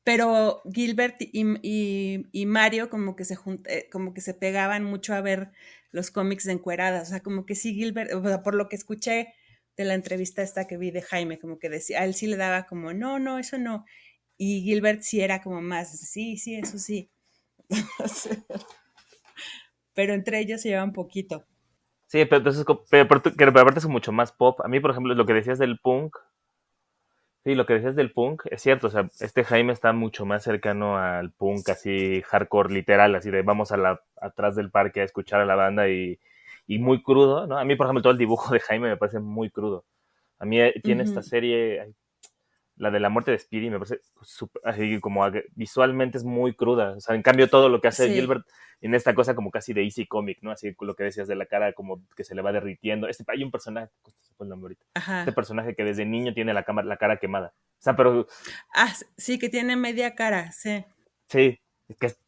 Speaker 3: Pero Gilbert y Mario como que se pegaban mucho a ver los cómics de encueradas. O sea, como que sí, Gilbert, o sea, por lo que escuché de la entrevista esta que vi de Jaime, como que decía, a él sí le daba como, no, no, eso no. Y Gilbert sí era como más, sí, sí, eso sí. Pero entre ellos se llevan poquito.
Speaker 2: sí, pero entonces, pero aparte es mucho más pop. A mí, por ejemplo, lo que decías del punk, sí, lo que decías del punk es cierto, o sea, este Jaime está mucho más cercano al punk, así hardcore literal, así de vamos atrás del parque a escuchar a la banda y muy crudo, ¿no? A mí, por ejemplo, todo el dibujo de Jaime me parece muy crudo. A mí tiene esta
Speaker 3: Ujú.
Speaker 2: serie, la de la muerte de Speedy, me parece así como visualmente es muy cruda. O sea, en cambio todo lo que hace
Speaker 3: Sí,
Speaker 2: Gilbert en esta cosa como casi de easy comic, ¿no? Así lo que decías de la cara como que se le va derritiendo. Hay un personaje, se fue el nombre ahorita, este
Speaker 3: ajá.
Speaker 2: personaje que desde niño tiene la cara quemada. O sea, pero
Speaker 3: Ah, sí, que tiene media cara, sí.
Speaker 2: sí, que es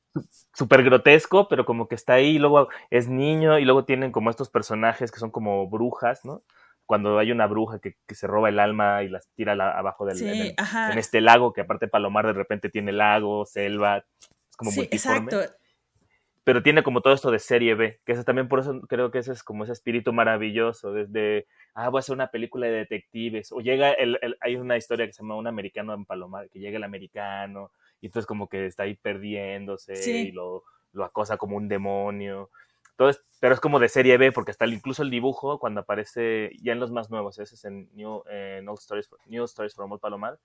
Speaker 2: súper grotesco, pero como que está ahí, y luego es niño, y luego tienen como estos personajes que son como brujas, ¿no? Cuando hay una bruja que se roba el alma y las tira abajo
Speaker 3: Sí,
Speaker 2: en
Speaker 3: ajá.
Speaker 2: este lago, que aparte Palomar de repente tiene lago, selva, es como
Speaker 3: Sí, exacto.
Speaker 2: multiforme, pero tiene como todo esto de serie B, que es también por eso creo que ese es como ese espíritu maravilloso, desde, voy a hacer una película de detectives, o llega, hay una historia que se llama Un americano en Palomar, que llega el americano, y entonces como que está ahí perdiéndose, y
Speaker 3: Sí,
Speaker 2: lo acosa como un demonio, entonces, pero es como de serie B, porque está incluso el dibujo, cuando aparece, ya en los más nuevos, ese es en New Stories from Old Palomar,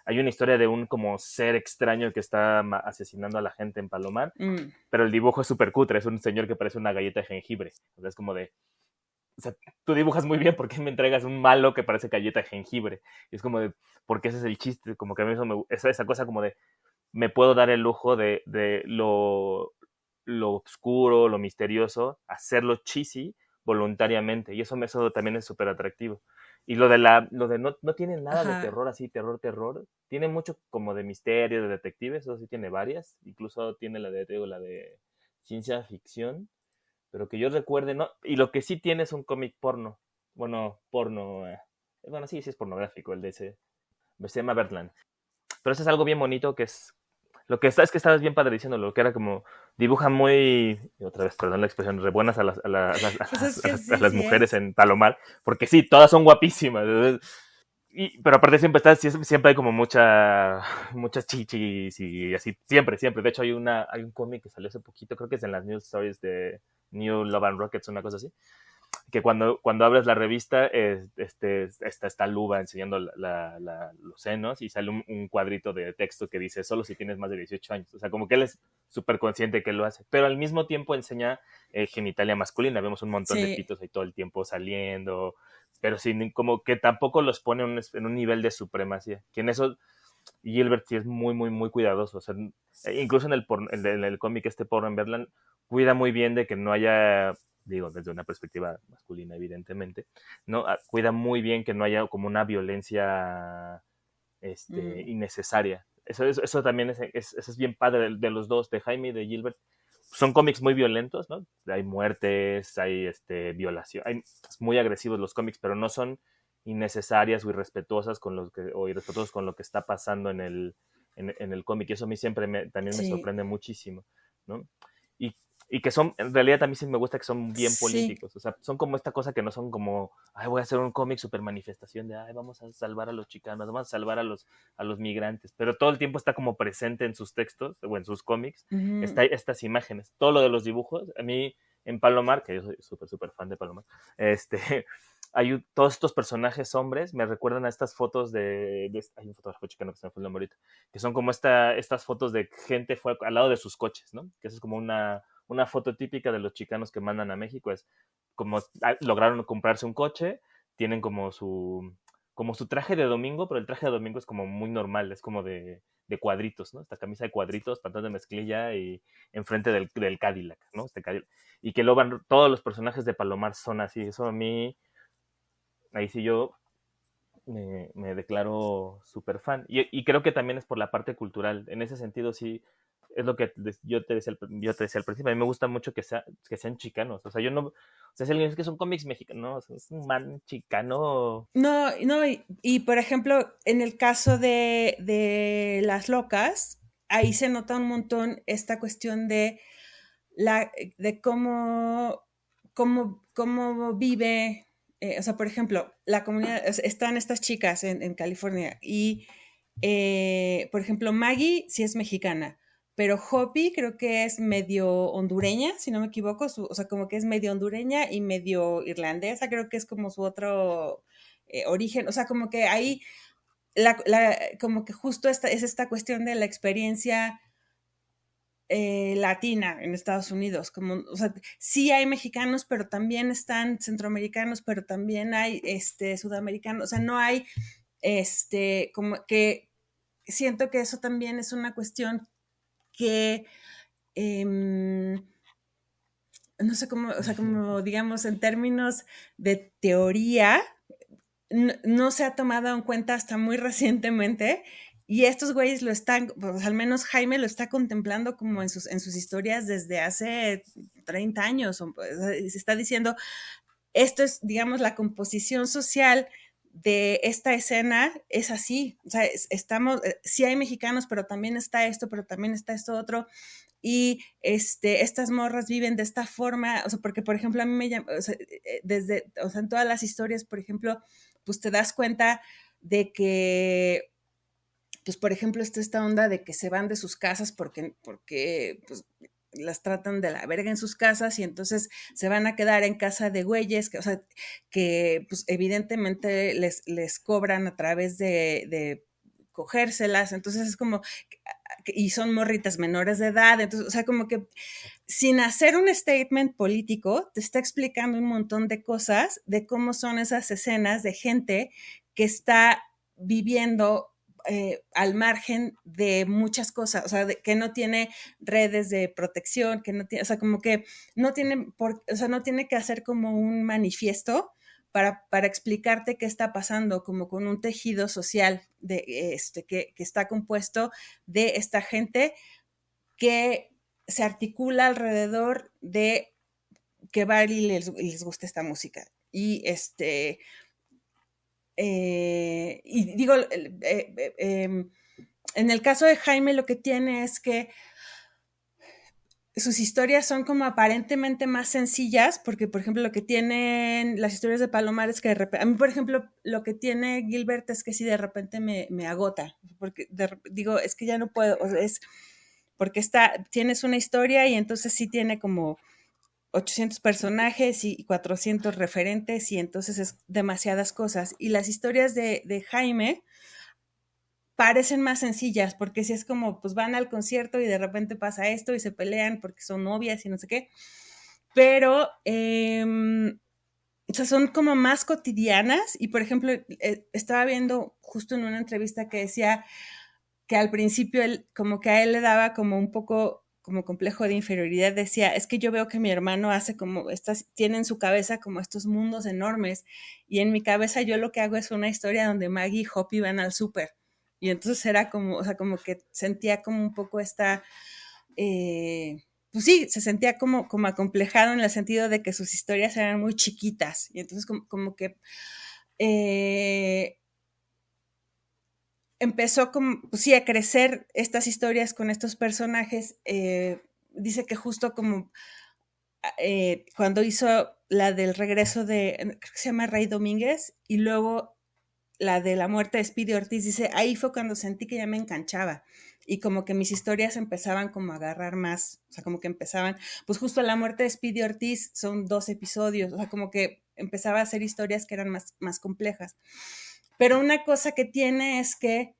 Speaker 2: hay una historia de un como ser extraño que está asesinando a la gente en Palomar,
Speaker 3: mm,
Speaker 2: pero el dibujo es súper cutre, es un señor que parece una galleta de jengibre. O sea, es como de, o sea, tú dibujas muy bien, ¿por qué me entregas un malo que parece galleta de jengibre? Y es como de, porque ese es el chiste, como que a mí esa cosa como de, me puedo dar el lujo de lo oscuro, lo misterioso, hacerlo cheesy voluntariamente. Y eso también es súper atractivo. Y lo de no tiene nada de
Speaker 3: ajá.
Speaker 2: terror así, terror. Tiene mucho como de misterio, de detectives, eso sí tiene varias. Incluso tiene la de ciencia ficción. Pero que yo recuerde, ¿no? Y lo que sí tiene es un cómic porno. Bueno, porno. Bueno, sí, sí es pornográfico el de ese. Se llama Birdland. Pero eso es algo bien bonito que es lo que está es que estabas bien padre diciendo, lo que era como dibuja muy, y otra vez, perdón la expresión, re buenas
Speaker 3: Pues es que
Speaker 2: a
Speaker 3: sí,
Speaker 2: las
Speaker 3: sí
Speaker 2: mujeres
Speaker 3: es.
Speaker 2: en Palomar, porque sí, todas son guapísimas. Pero aparte siempre hay como muchas chichis y así, siempre. De hecho, hay un cómic que salió hace poquito, creo que es en las News Stories de New Love and Rockets, una cosa así, que cuando abres la revista está esta luba enseñando los senos y sale un cuadrito de texto que dice solo si tienes más de 18 años. O sea, como que él es súper consciente que lo hace, pero al mismo tiempo enseña genitalia masculina. Vemos un montón de
Speaker 3: Sí,
Speaker 2: pitos ahí todo el tiempo saliendo, pero sin, como que tampoco los pone en un nivel de supremacía. Que en eso Gilbert sí es muy cuidadoso. O sea, incluso en el cómic porno en Berland, cuida muy bien de que no haya, digo, desde una perspectiva masculina, evidentemente, ¿no? Cuida muy bien que no haya como una violencia
Speaker 3: mm,
Speaker 2: innecesaria. Eso también eso es bien padre de los dos, de Jaime y de Gilbert. Son cómics muy violentos, ¿no? Hay muertes, hay violación, hay muy agresivos los cómics, pero no son innecesarias o irrespetuosas o irrespetuosos con lo que está pasando en el cómic. Y eso a mí también me
Speaker 3: sí,
Speaker 2: sorprende muchísimo, ¿no? Y, y que son, en realidad también sí me gusta que son bien
Speaker 3: sí.
Speaker 2: políticos. O sea, son como esta cosa que no son como, ay, voy a hacer un cómic super manifestación de, ay, vamos a salvar a los chicanos, vamos a salvar a los migrantes. Pero todo el tiempo está como presente en sus textos o en sus cómics,
Speaker 3: Ujú.
Speaker 2: está estas imágenes. Todo lo de los dibujos, a mí en Palomar, que yo soy súper fan de Palomar, todos estos personajes hombres me recuerdan a estas fotos hay un fotógrafo chicano que se me fue el nombre ahorita, que son como estas fotos de gente fue al lado de sus coches, ¿no? Que eso es como una foto típica de los chicanos que mandan a México, es como lograron comprarse un coche, tienen como su traje de domingo, pero el traje de domingo es como muy normal, es como de cuadritos, ¿no? Esta camisa de cuadritos, pantalón de mezclilla y enfrente del Cadillac, ¿no? Cadillac. Y que luego todos los personajes de Palomar son así, eso a mí, ahí sí yo me declaro súper fan. Y creo que también es por la parte cultural. En ese sentido, sí, es lo que yo te decía al principio. A mí me gusta mucho que sean chicanos. O sea, yo no. O sea, si alguien dice que son cómics mexicanos, no, es un man chicano.
Speaker 3: No, no, por ejemplo, en el caso de Las Locas, ahí se nota un montón esta cuestión de cómo vive, o sea, por ejemplo, la comunidad, o sea, están estas chicas en California y, por ejemplo, Maggie sí es mexicana, pero Hopi creo que es medio hondureña, si no me equivoco, o sea, como que es medio hondureña y medio irlandesa, creo que es como su otro origen, o sea, como que ahí, como que justo es esta cuestión de la experiencia latina en Estados Unidos, como, o sea, sí hay mexicanos, pero también están centroamericanos, pero también hay sudamericanos, o sea, no hay como que siento que eso también es una cuestión que no sé cómo, o sea, como digamos en términos de teoría, no se ha tomado en cuenta hasta muy recientemente. Y estos güeyes lo están, pues al menos Jaime lo está contemplando como en sus historias desde hace 30 años. Se está diciendo, esto es, digamos, la composición social de esta escena es así. O sea, estamos, sí hay mexicanos, pero también está esto otro. Y estas morras viven de esta forma, o sea, porque por ejemplo a mí me llama, o sea, o sea, en todas las historias, por ejemplo, pues te das cuenta de que, pues por ejemplo, está esta onda de que se van de sus casas porque pues, las tratan de la verga en sus casas y entonces se van a quedar en casa de güeyes que, o sea, que pues evidentemente les cobran a través de cogérselas, entonces es como, y son morritas menores de edad, entonces, o sea, como que sin hacer un statement político, te está explicando un montón de cosas de cómo son esas escenas de gente que está viviendo al margen de muchas cosas, o sea, que no tiene redes de protección, que no tiene, o sea, como que no tiene, o sea, no tiene que hacer como un manifiesto para explicarte qué está pasando, como con un tejido social que está compuesto de esta gente que se articula alrededor de que va y les gusta esta música. Y digo, en el caso de Jaime lo que tiene es que sus historias son como aparentemente más sencillas, porque por ejemplo lo que tienen las historias de Palomar es que de repente, a mí por ejemplo lo que tiene Gilbert es que sí de repente me agota, porque digo, es que ya no puedo, o sea, es porque tienes una historia y entonces sí tiene como 800 personajes y 400 referentes y entonces es demasiadas cosas. Y las historias de Jaime parecen más sencillas porque si es como, pues van al concierto y de repente pasa esto y se pelean porque son novias y no sé qué. Pero, o sea, son como más cotidianas y, por ejemplo, estaba viendo justo en una entrevista que decía que al principio como que a él le daba como un poco como complejo de inferioridad, decía, es que yo veo que mi hermano hace como tiene en su cabeza como estos mundos enormes y en mi cabeza yo lo que hago es una historia donde Maggie y Hoppy van al súper y entonces era como, o sea, como que sentía como un poco pues sí, se sentía como acomplejado en el sentido de que sus historias eran muy chiquitas y entonces como que empezó como, pues sí, a crecer estas historias con estos personajes. Dice que justo como cuando hizo la del regreso creo que se llama Rey Domínguez, y luego la de la muerte de Speedy Ortiz, dice, ahí fue cuando sentí que ya me enganchaba y como que mis historias empezaban como a agarrar más, o sea, como que empezaban, pues justo la muerte de Speedy Ortiz son 2 episodios, o sea, como que empezaba a hacer historias que eran más complejas. Pero una cosa que tiene es que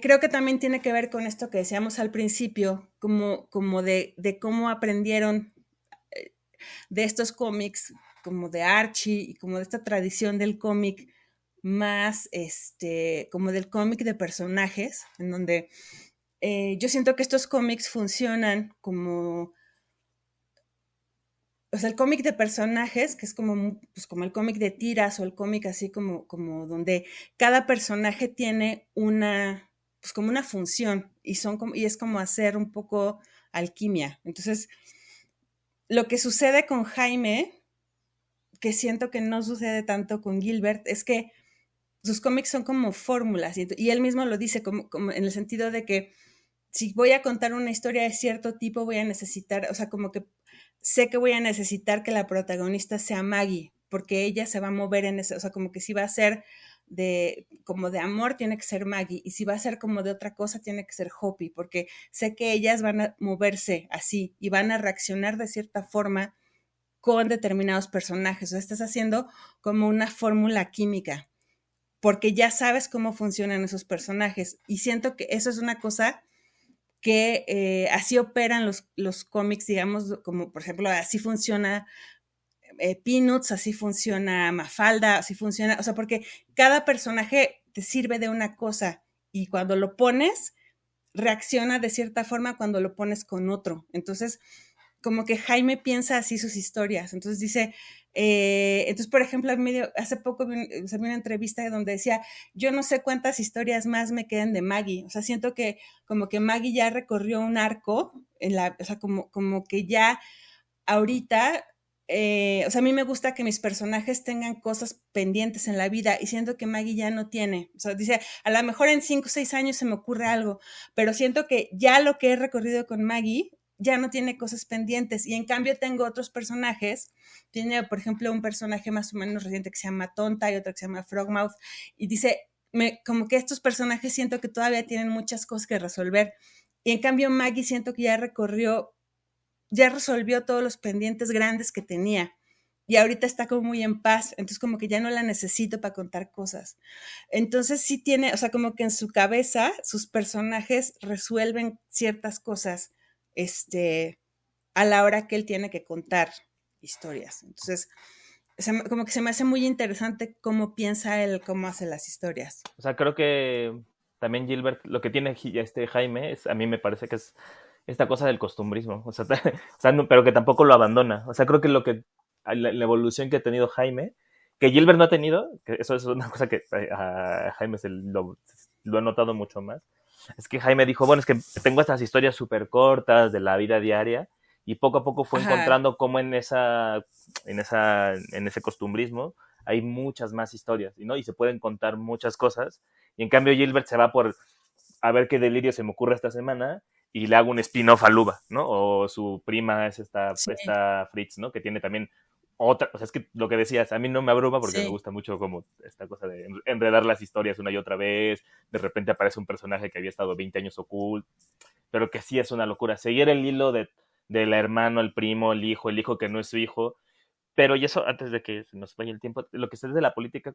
Speaker 3: creo que también tiene que ver con esto que decíamos al principio, como de cómo aprendieron de estos cómics, como de Archie y como de esta tradición del cómic más, como del cómic de personajes, en donde yo siento que estos cómics funcionan como, o sea, el cómic de personajes, que es como, pues como el cómic de tiras o el cómic así como donde cada personaje tiene pues como una función y es como hacer un poco alquimia. Entonces, lo que sucede con Jaime, que siento que no sucede tanto con Gilbert, es que sus cómics son como fórmulas y él mismo lo dice como en el sentido de que si voy a contar una historia de cierto tipo voy a necesitar, o sea, como que sé que voy a necesitar que la protagonista sea Maggie, porque ella se va a mover en ese, o sea, como que si va a ser como de amor, tiene que ser Maggie, y si va a ser como de otra cosa, tiene que ser Hoppy, porque sé que ellas van a moverse así y van a reaccionar de cierta forma con determinados personajes, o sea, estás haciendo como una fórmula química. porque ya sabes cómo funcionan esos personajes. Y siento que eso es una cosa que así operan los cómics, digamos, como por ejemplo, así funciona Peanuts, así funciona Mafalda, así funciona, o sea, porque cada personaje te sirve de una cosa y cuando lo pones, reacciona de cierta forma cuando lo pones con otro. Entonces, como que Jaime piensa así sus historias. Entonces dice, entonces, por ejemplo, hace poco se vi una entrevista donde decía, yo no sé cuántas historias más me quedan de Maggie. O sea, siento que como que Maggie ya recorrió un arco, o sea, como que ya ahorita, o sea, a mí me gusta que mis personajes tengan cosas pendientes en la vida y siento que Maggie ya no tiene. O sea, dice, a lo mejor en 5 o 6 años se me ocurre algo, pero siento que ya lo que he recorrido con Maggie ya no tiene cosas pendientes y en cambio tengo otros personajes. Tiene, por ejemplo, un personaje más o menos reciente que se llama Tonta y otro que se llama Frogmouth y dice, como que estos personajes siento que todavía tienen muchas cosas que resolver y en cambio Maggie siento que ya resolvió todos los pendientes grandes que tenía y ahorita está como muy en paz, entonces como que ya no la necesito para contar cosas. Entonces sí tiene, o sea, como que en su cabeza sus personajes resuelven ciertas cosas, a la hora que él tiene que contar historias. Entonces, como que se me hace muy interesante cómo piensa él, cómo hace las historias.
Speaker 2: O sea, creo que también Gilbert, lo que tiene Jaime, a mí me parece que es esta cosa del costumbrismo, o sea, pero que tampoco lo abandona. O sea, creo que la evolución que ha tenido Jaime, que Gilbert no ha tenido, que eso es una cosa que a Jaime lo he notado mucho más, es que Jaime dijo, bueno, es que tengo estas historias súper cortas de la vida diaria, y poco a poco fue encontrando cómo en ese costumbrismo hay muchas más historias, ¿no? Y se pueden contar muchas cosas, y en cambio Gilbert se va por a ver qué delirio se me ocurre esta semana, y le hago un spin-off a Luba, ¿no? O su prima es esta Fritz, ¿no? Que tiene también otra, o sea, es que lo que decías, a mí no me abruma porque me gusta mucho como esta cosa de enredar las historias una y otra vez, de repente aparece un personaje que había estado 20 años oculto, pero que sí es una locura, seguir el hilo del hermano, el primo, el hijo que no es su hijo, pero y eso antes de que se nos vaya el tiempo, lo que es de la política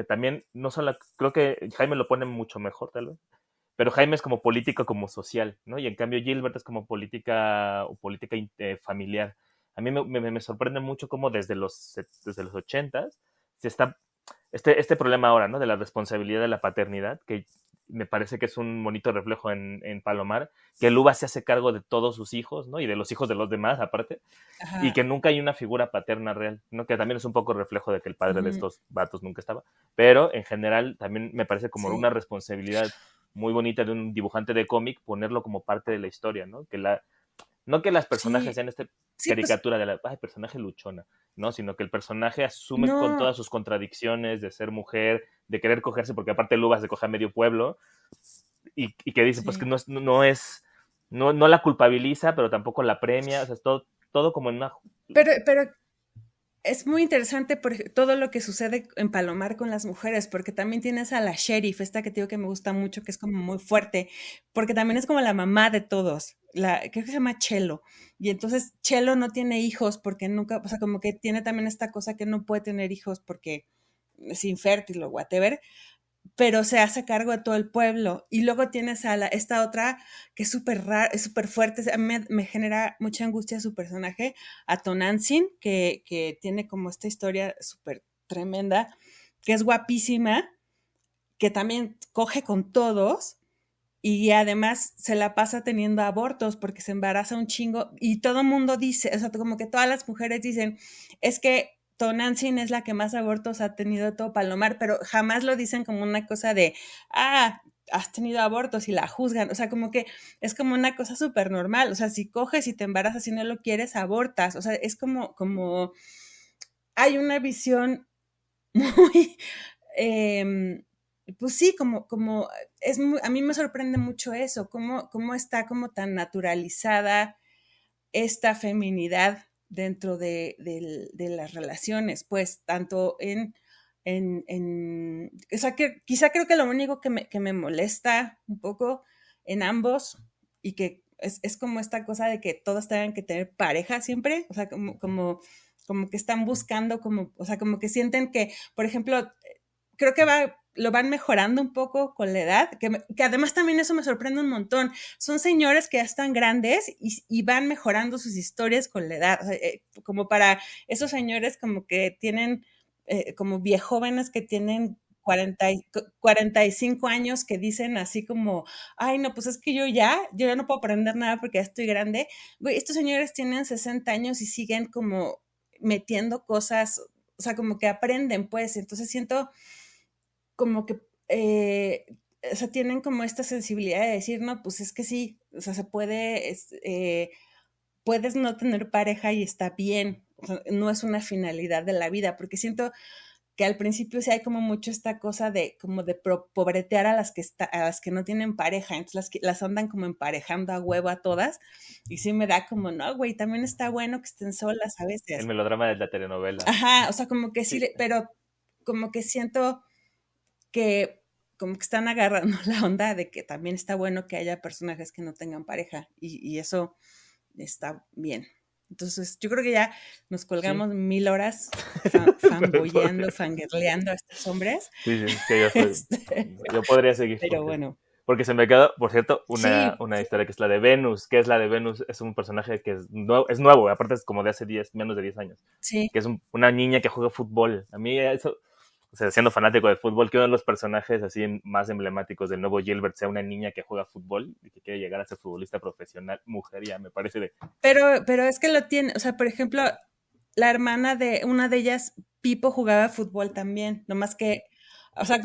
Speaker 2: también, no solo, creo que Jaime lo pone mucho mejor tal vez, pero Jaime es como político, como social, ¿no? Y en cambio Gilbert es como política familiar. A mí me sorprende mucho cómo desde los 80s se está este problema ahora, ¿no? De la responsabilidad de la paternidad, que me parece que es un bonito reflejo en Palomar, que Luba se hace cargo de todos sus hijos, ¿no? Y de los hijos de los demás, aparte, y que nunca hay una figura paterna real, ¿no? Que también es un poco reflejo de que el padre de estos vatos nunca estaba, pero en general también me parece como una responsabilidad muy bonita de un dibujante de cómic ponerlo como parte de la historia, ¿no? No que las personajes sean caricatura de la personaje luchona, ¿no? Sino que el personaje asume con todas sus contradicciones de ser mujer, de querer cogerse, porque aparte Luba se coge a medio pueblo, y que dice, pues que no la culpabiliza, pero tampoco la premia, o sea, es todo como en una...
Speaker 3: Pero es muy interesante todo lo que sucede en Palomar con las mujeres, porque también tienes a la sheriff, esta que te digo que me gusta mucho, que es como muy fuerte, porque también es como la mamá de todos, creo que se llama Chelo, y entonces Chelo no tiene hijos porque nunca, o sea, como que tiene también esta cosa que no puede tener hijos porque es infértil o whatever, pero se hace cargo de todo el pueblo. Y luego tienes a esta otra que es súper rara, es súper fuerte. A mí me genera mucha angustia su personaje, a Tonantzin, que tiene como esta historia súper tremenda, que es guapísima, que también coge con todos y además se la pasa teniendo abortos porque se embaraza un chingo y todo el mundo dice, o sea, como que todas las mujeres dicen, es que Tonantzin es la que más abortos ha tenido de todo Palomar, pero jamás lo dicen como una cosa de, has tenido abortos y la juzgan, o sea, como que es como una cosa súper normal, o sea, si coges y te embarazas y no lo quieres, abortas, o sea, es como hay una visión muy, pues sí, como a mí me sorprende mucho eso, cómo está como tan naturalizada esta feminidad dentro de las relaciones, pues tanto o sea, que quizá creo que lo único que me molesta un poco en ambos y que es como esta cosa de que todos tengan que tener pareja siempre, o sea, como que están buscando, o sea, como que sienten que, por ejemplo, creo que lo van mejorando un poco con la edad, que además también eso me sorprende un montón. Son señores que ya están grandes y van mejorando sus historias con la edad. O sea, como para esos señores como que tienen, como viejóvenes que tienen 45 años que dicen así como, ay, no, pues es que yo ya no puedo aprender nada porque ya estoy grande. Güey, estos señores tienen 60 años y siguen como metiendo cosas, o sea, como que aprenden, pues. Entonces siento como que, o sea, tienen como esta sensibilidad de decir, no, pues es que sí, o sea, se puede, puedes no tener pareja y está bien, o sea, no es una finalidad de la vida, porque siento que al principio sí hay como mucho esta cosa de como de pobretear a las que no tienen pareja, entonces las andan como emparejando a huevo a todas, y sí me da como, no, güey, también está bueno que estén solas a
Speaker 2: El
Speaker 3: veces.
Speaker 2: melodrama de la telenovela.
Speaker 3: Ajá, o sea, como que sí,
Speaker 2: Sí.
Speaker 3: pero como que siento que como que están agarrando la onda de que también está bueno que haya personajes que no tengan pareja y eso está bien. Entonces, yo creo que ya nos colgamos 1000 horas fanboyeando, fangirleando a estos hombres.
Speaker 2: Sí, que yo podría seguir.
Speaker 3: Pero bueno.
Speaker 2: Porque se me quedó, por cierto, una
Speaker 3: Sí.
Speaker 2: historia que es la de Venus. ¿Qué es la de Venus? Es un personaje que es nuevo, aparte es como de hace menos de 10 años.
Speaker 3: Sí.
Speaker 2: Que es una niña que juega fútbol. A mí eso, o sea, siendo fanático de fútbol, que uno de los personajes así más emblemáticos del nuevo Gilbert sea una niña que juega fútbol y que quiere llegar a ser futbolista profesional, mujer, ya me parece de...
Speaker 3: Pero es que lo tiene, o sea, por ejemplo, la hermana de una de ellas, Pipo, jugaba fútbol también, nomás que, o sea,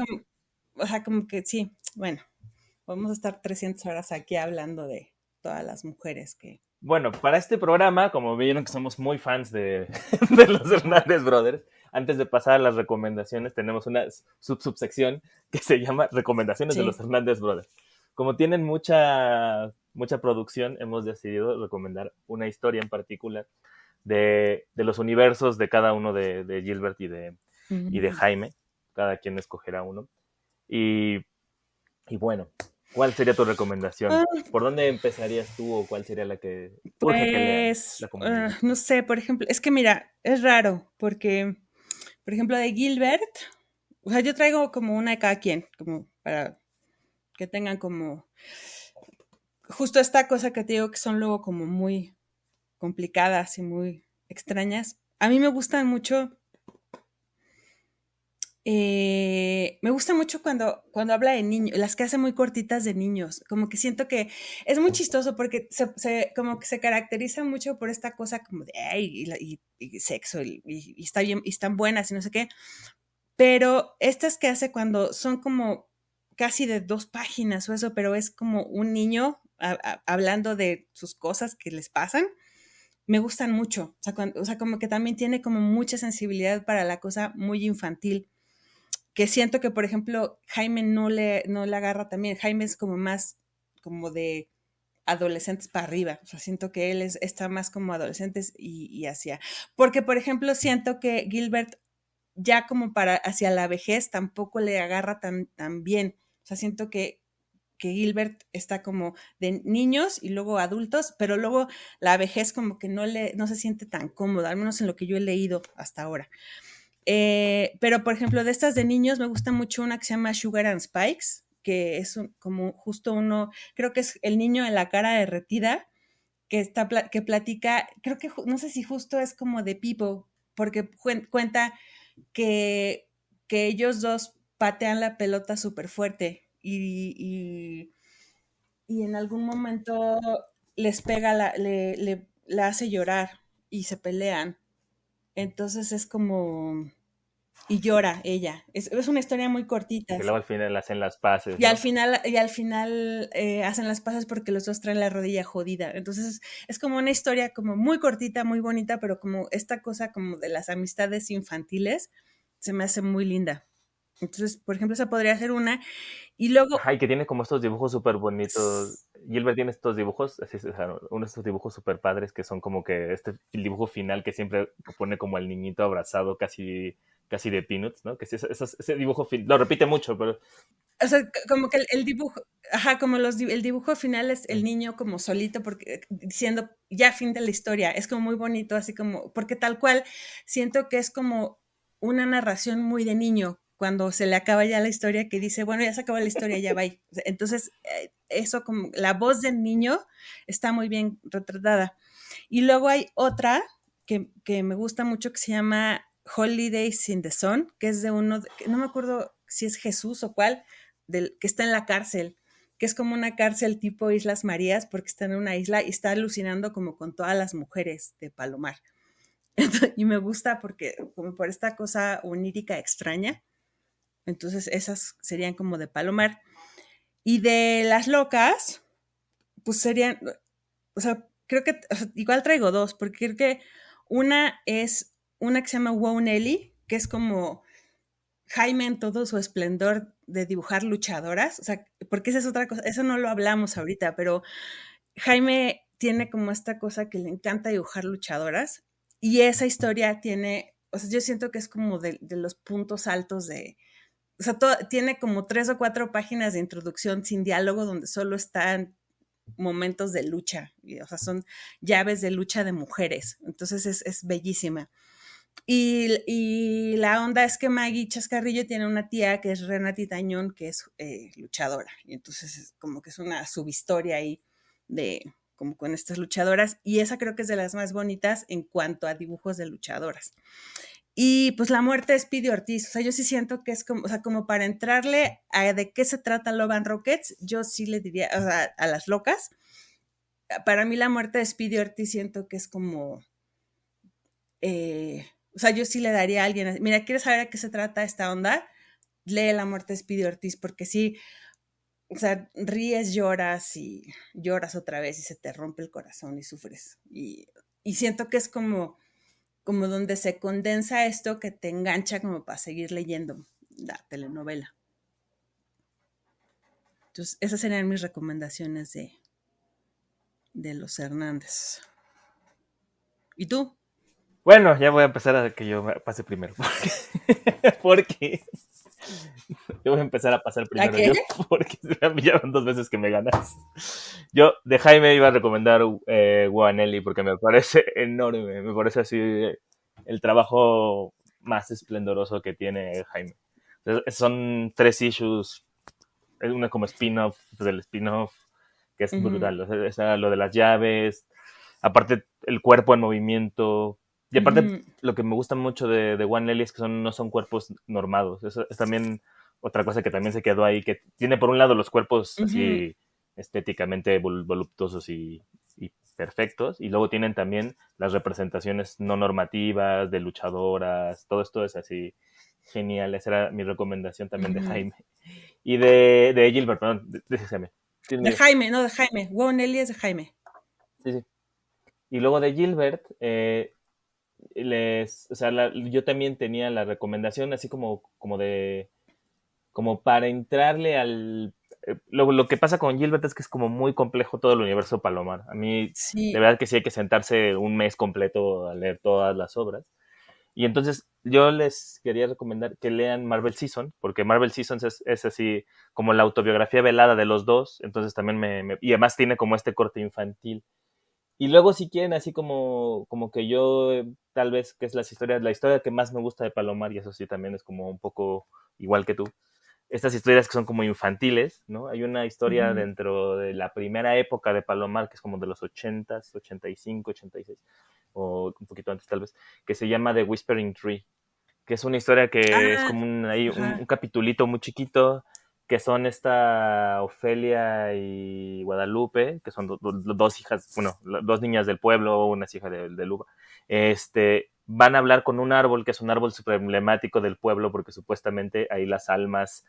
Speaker 3: como que sí, bueno, vamos a estar 300 horas aquí hablando de todas las mujeres que...
Speaker 2: Bueno, para este programa, como vieron que somos muy fans de, de los Hernández Brothers, antes de pasar a las recomendaciones, tenemos una subsección que se llama Recomendaciones de
Speaker 3: Sí.
Speaker 2: los Hernández Brothers. Como tienen mucha producción, hemos decidido recomendar una historia en particular de los universos de cada uno de Gilbert y de Jaime. Cada quien escogerá uno. Y bueno, ¿cuál sería tu recomendación? ¿Por dónde empezarías tú o cuál sería la que urge que lean?
Speaker 3: Pues, no sé, por ejemplo, es que mira, es raro porque, por ejemplo, de Gilbert, o sea, yo traigo como una de cada quien, como para que tengan como justo esta cosa que te digo que son luego como muy complicadas y muy extrañas. A mí me gustan mucho. Me gusta mucho cuando habla de niños, las que hace muy cortitas de niños, como que siento que es muy chistoso porque como que se caracteriza mucho por esta cosa como de ay, y sexo y está bien, y están buenas y no sé qué, pero estas que hace cuando son como casi de 2 páginas o eso, pero es como un niño hablando de sus cosas que les pasan, me gustan mucho, o sea, como que también tiene como mucha sensibilidad para la cosa muy infantil que siento que, por ejemplo, Jaime no le agarra también. Jaime es como más como de adolescentes para arriba. O sea, siento que él está más como adolescentes y hacia. Porque, por ejemplo, siento que Gilbert ya como para hacia la vejez tampoco le agarra tan bien. O sea, siento que Gilbert está como de niños y luego adultos, pero luego la vejez como que no se siente tan cómoda, al menos en lo que yo he leído hasta ahora. Pero, por ejemplo, de estas de niños me gusta mucho una que se llama Sugar and Spikes, que es como justo uno, creo que es el niño en la cara derretida, que platica, creo que no sé si justo es como de Pipo, porque cuenta que, que ellos dos patean la pelota súper fuerte y en algún momento les pega, la hace llorar y se pelean. Entonces es como y llora ella. Es una historia muy cortita.
Speaker 2: Que luego al final hacen las paces,
Speaker 3: Y
Speaker 2: ¿no?
Speaker 3: al final hacen las paces porque los dos traen la rodilla jodida. Entonces es como una historia como muy cortita, muy bonita, pero como esta cosa como de las amistades infantiles se me hace muy linda. Entonces, por ejemplo, esa podría ser una. Y luego...
Speaker 2: Ajá, y que tiene como estos dibujos súper bonitos. Gilbert tiene estos dibujos, así, o sea, uno de estos dibujos súper padres que son como que el dibujo final que siempre pone como al niñito abrazado casi de Peanuts, ¿no? Que ese dibujo lo repite mucho, pero...
Speaker 3: O sea, como que el dibujo, ajá, como el dibujo final es el niño como solito, porque diciendo ya fin de la historia, es como muy bonito, así como, porque tal cual siento que es como una narración muy de niño, cuando se le acaba ya la historia, que dice, bueno, ya se acabó la historia, ya va. Entonces, eso como la voz del niño está muy bien retratada. Y luego hay otra que me gusta mucho que se llama Holidays in the Sun, que es de uno, no me acuerdo si es Jesús o cuál, que está en la cárcel, que es como una cárcel tipo Islas Marías, porque está en una isla y está alucinando como con todas las mujeres de Palomar. Y me gusta porque como por esta cosa onírica extraña. Entonces esas serían como de Palomar. Y de las locas, pues serían, o sea, creo que igual traigo dos, porque creo que una es una que se llama Wow Nelly, que es como Jaime en todo su esplendor de dibujar luchadoras, o sea, porque esa es otra cosa, eso no lo hablamos ahorita, pero Jaime tiene como esta cosa que le encanta dibujar luchadoras y esa historia tiene, o sea, yo siento que es como de los puntos altos de, o sea, tiene como 3 o 4 páginas de introducción sin diálogo donde solo están momentos de lucha, o sea, son llaves de lucha de mujeres, entonces es bellísima. Y la onda es que Maggie Chascarrillo tiene una tía que es Renati Tañón, que es luchadora, y entonces es como que es una subhistoria ahí de como con estas luchadoras, y esa creo que es de las más bonitas en cuanto a dibujos de luchadoras. Y pues la muerte de Speedy Ortiz, o sea, yo sí siento que es como, o sea, como para entrarle a de qué se trata Love and Rockets, yo sí le diría, o sea, a las locas, para mí la muerte de Speedy Ortiz siento que es como, o sea, yo sí le daría a alguien, mira, ¿quieres saber a qué se trata esta onda? Lee La muerte de Speedy Ortiz, porque sí, o sea, ríes, lloras y lloras otra vez y se te rompe el corazón y sufres. Y siento que es como donde se condensa esto que te engancha como para seguir leyendo la telenovela. Entonces, esas serían mis recomendaciones de los Hernández. ¿Y tú?
Speaker 2: Bueno, ya voy a empezar a que yo pase primero. Porque yo voy a empezar a pasar primero yo, porque ya van 2 veces que me ganas. Yo de Jaime iba a recomendar Guanelli porque me parece enorme, me parece así el trabajo más esplendoroso que tiene Jaime. Son 3 issues, una como spin-off del spin-off, que es brutal. O sea, lo de las llaves, aparte el cuerpo en movimiento. Y aparte, lo que me gusta mucho de One Lily es que no son cuerpos normados. Eso es también otra cosa que también se quedó ahí, que tiene por un lado los cuerpos así estéticamente voluptuosos y perfectos, y luego tienen también las representaciones no normativas de luchadoras. Todo esto es así genial. Esa era mi recomendación también de Jaime. Y de Gilbert, perdón, de
Speaker 3: Jaime, no de Jaime. Wow Nelly es de Jaime.
Speaker 2: Sí. Y luego de Gilbert, o sea, yo también tenía la recomendación así como para entrarle al... Lo que pasa con Gilbert es que es como muy complejo todo el universo Palomar. A mí, de verdad que sí hay que sentarse un mes completo a leer todas las obras. Y entonces yo les quería recomendar que lean Marvel Season, porque Marvel Seasons es así como la autobiografía velada de los dos, entonces también y además tiene como este corte infantil. Y luego si quieren así como que yo, tal vez, que es la historia que más me gusta de Palomar, y eso sí también es como un poco igual que tú, estas historias que son como infantiles, ¿no? Hay una historia dentro de la primera época de Palomar, que es como de los 80s, 85, 86, o un poquito antes tal vez, que se llama The Whispering Tree, que es una historia que es como un capitulito muy chiquito, que son esta Ofelia y Guadalupe, que son dos hijas, bueno, 2 niñas del pueblo, una hija de Luba, van a hablar con un árbol que es un árbol súper emblemático del pueblo, porque supuestamente ahí las almas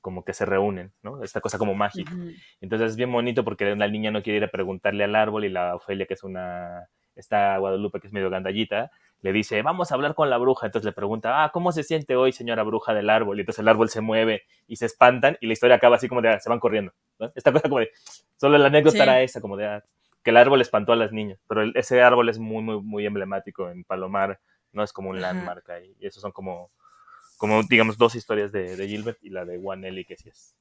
Speaker 2: como que se reúnen, ¿no? Esta cosa como mágica. Entonces es bien bonito porque la niña no quiere ir a preguntarle al árbol, y la Ofelia, que es esta Guadalupe, que es medio gandallita, le dice, vamos a hablar con la bruja. Entonces le pregunta, ¿cómo se siente hoy, señora bruja del árbol? Y entonces el árbol se mueve y se espantan, y la historia acaba así como de, se van corriendo, ¿no? Esta cosa como de, solo la anécdota era esa, como de, que el árbol espantó a las niñas, pero ese árbol es muy, muy, muy emblemático en Palomar, ¿no? Es como un landmark ahí, y esos son como digamos, 2 historias de Gilbert, y la de One Ellie, que sí es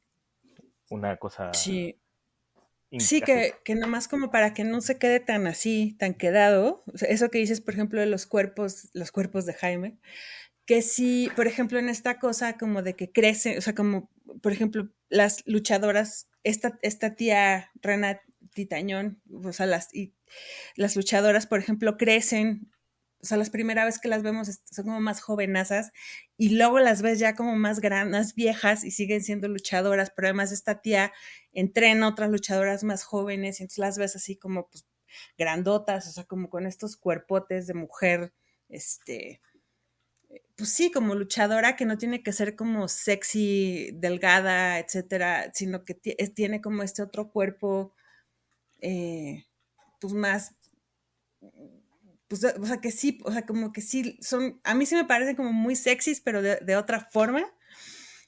Speaker 2: una cosa...
Speaker 3: Sí, que nomás como para que no se quede tan así, tan quedado, o sea, eso que dices, por ejemplo, de los cuerpos de Jaime, que sí, por ejemplo, en esta cosa como de que crece, o sea, como, por ejemplo, las luchadoras, esta tía Rena Titañón, o sea, las luchadoras, por ejemplo, crecen, o sea, las primeras vez que las vemos son como más jovenazas y luego las ves ya como más grandes, más viejas y siguen siendo luchadoras, pero además esta tía entrena a otras luchadoras más jóvenes y entonces las ves así como pues grandotas, o sea, como con estos cuerpotes de mujer, pues sí, como luchadora que no tiene que ser como sexy, delgada, etcétera, sino que tiene como este otro cuerpo, pues más, pues, o sea, que sí, o sea, como que sí, son, a mí sí me parecen como muy sexys, pero de otra forma,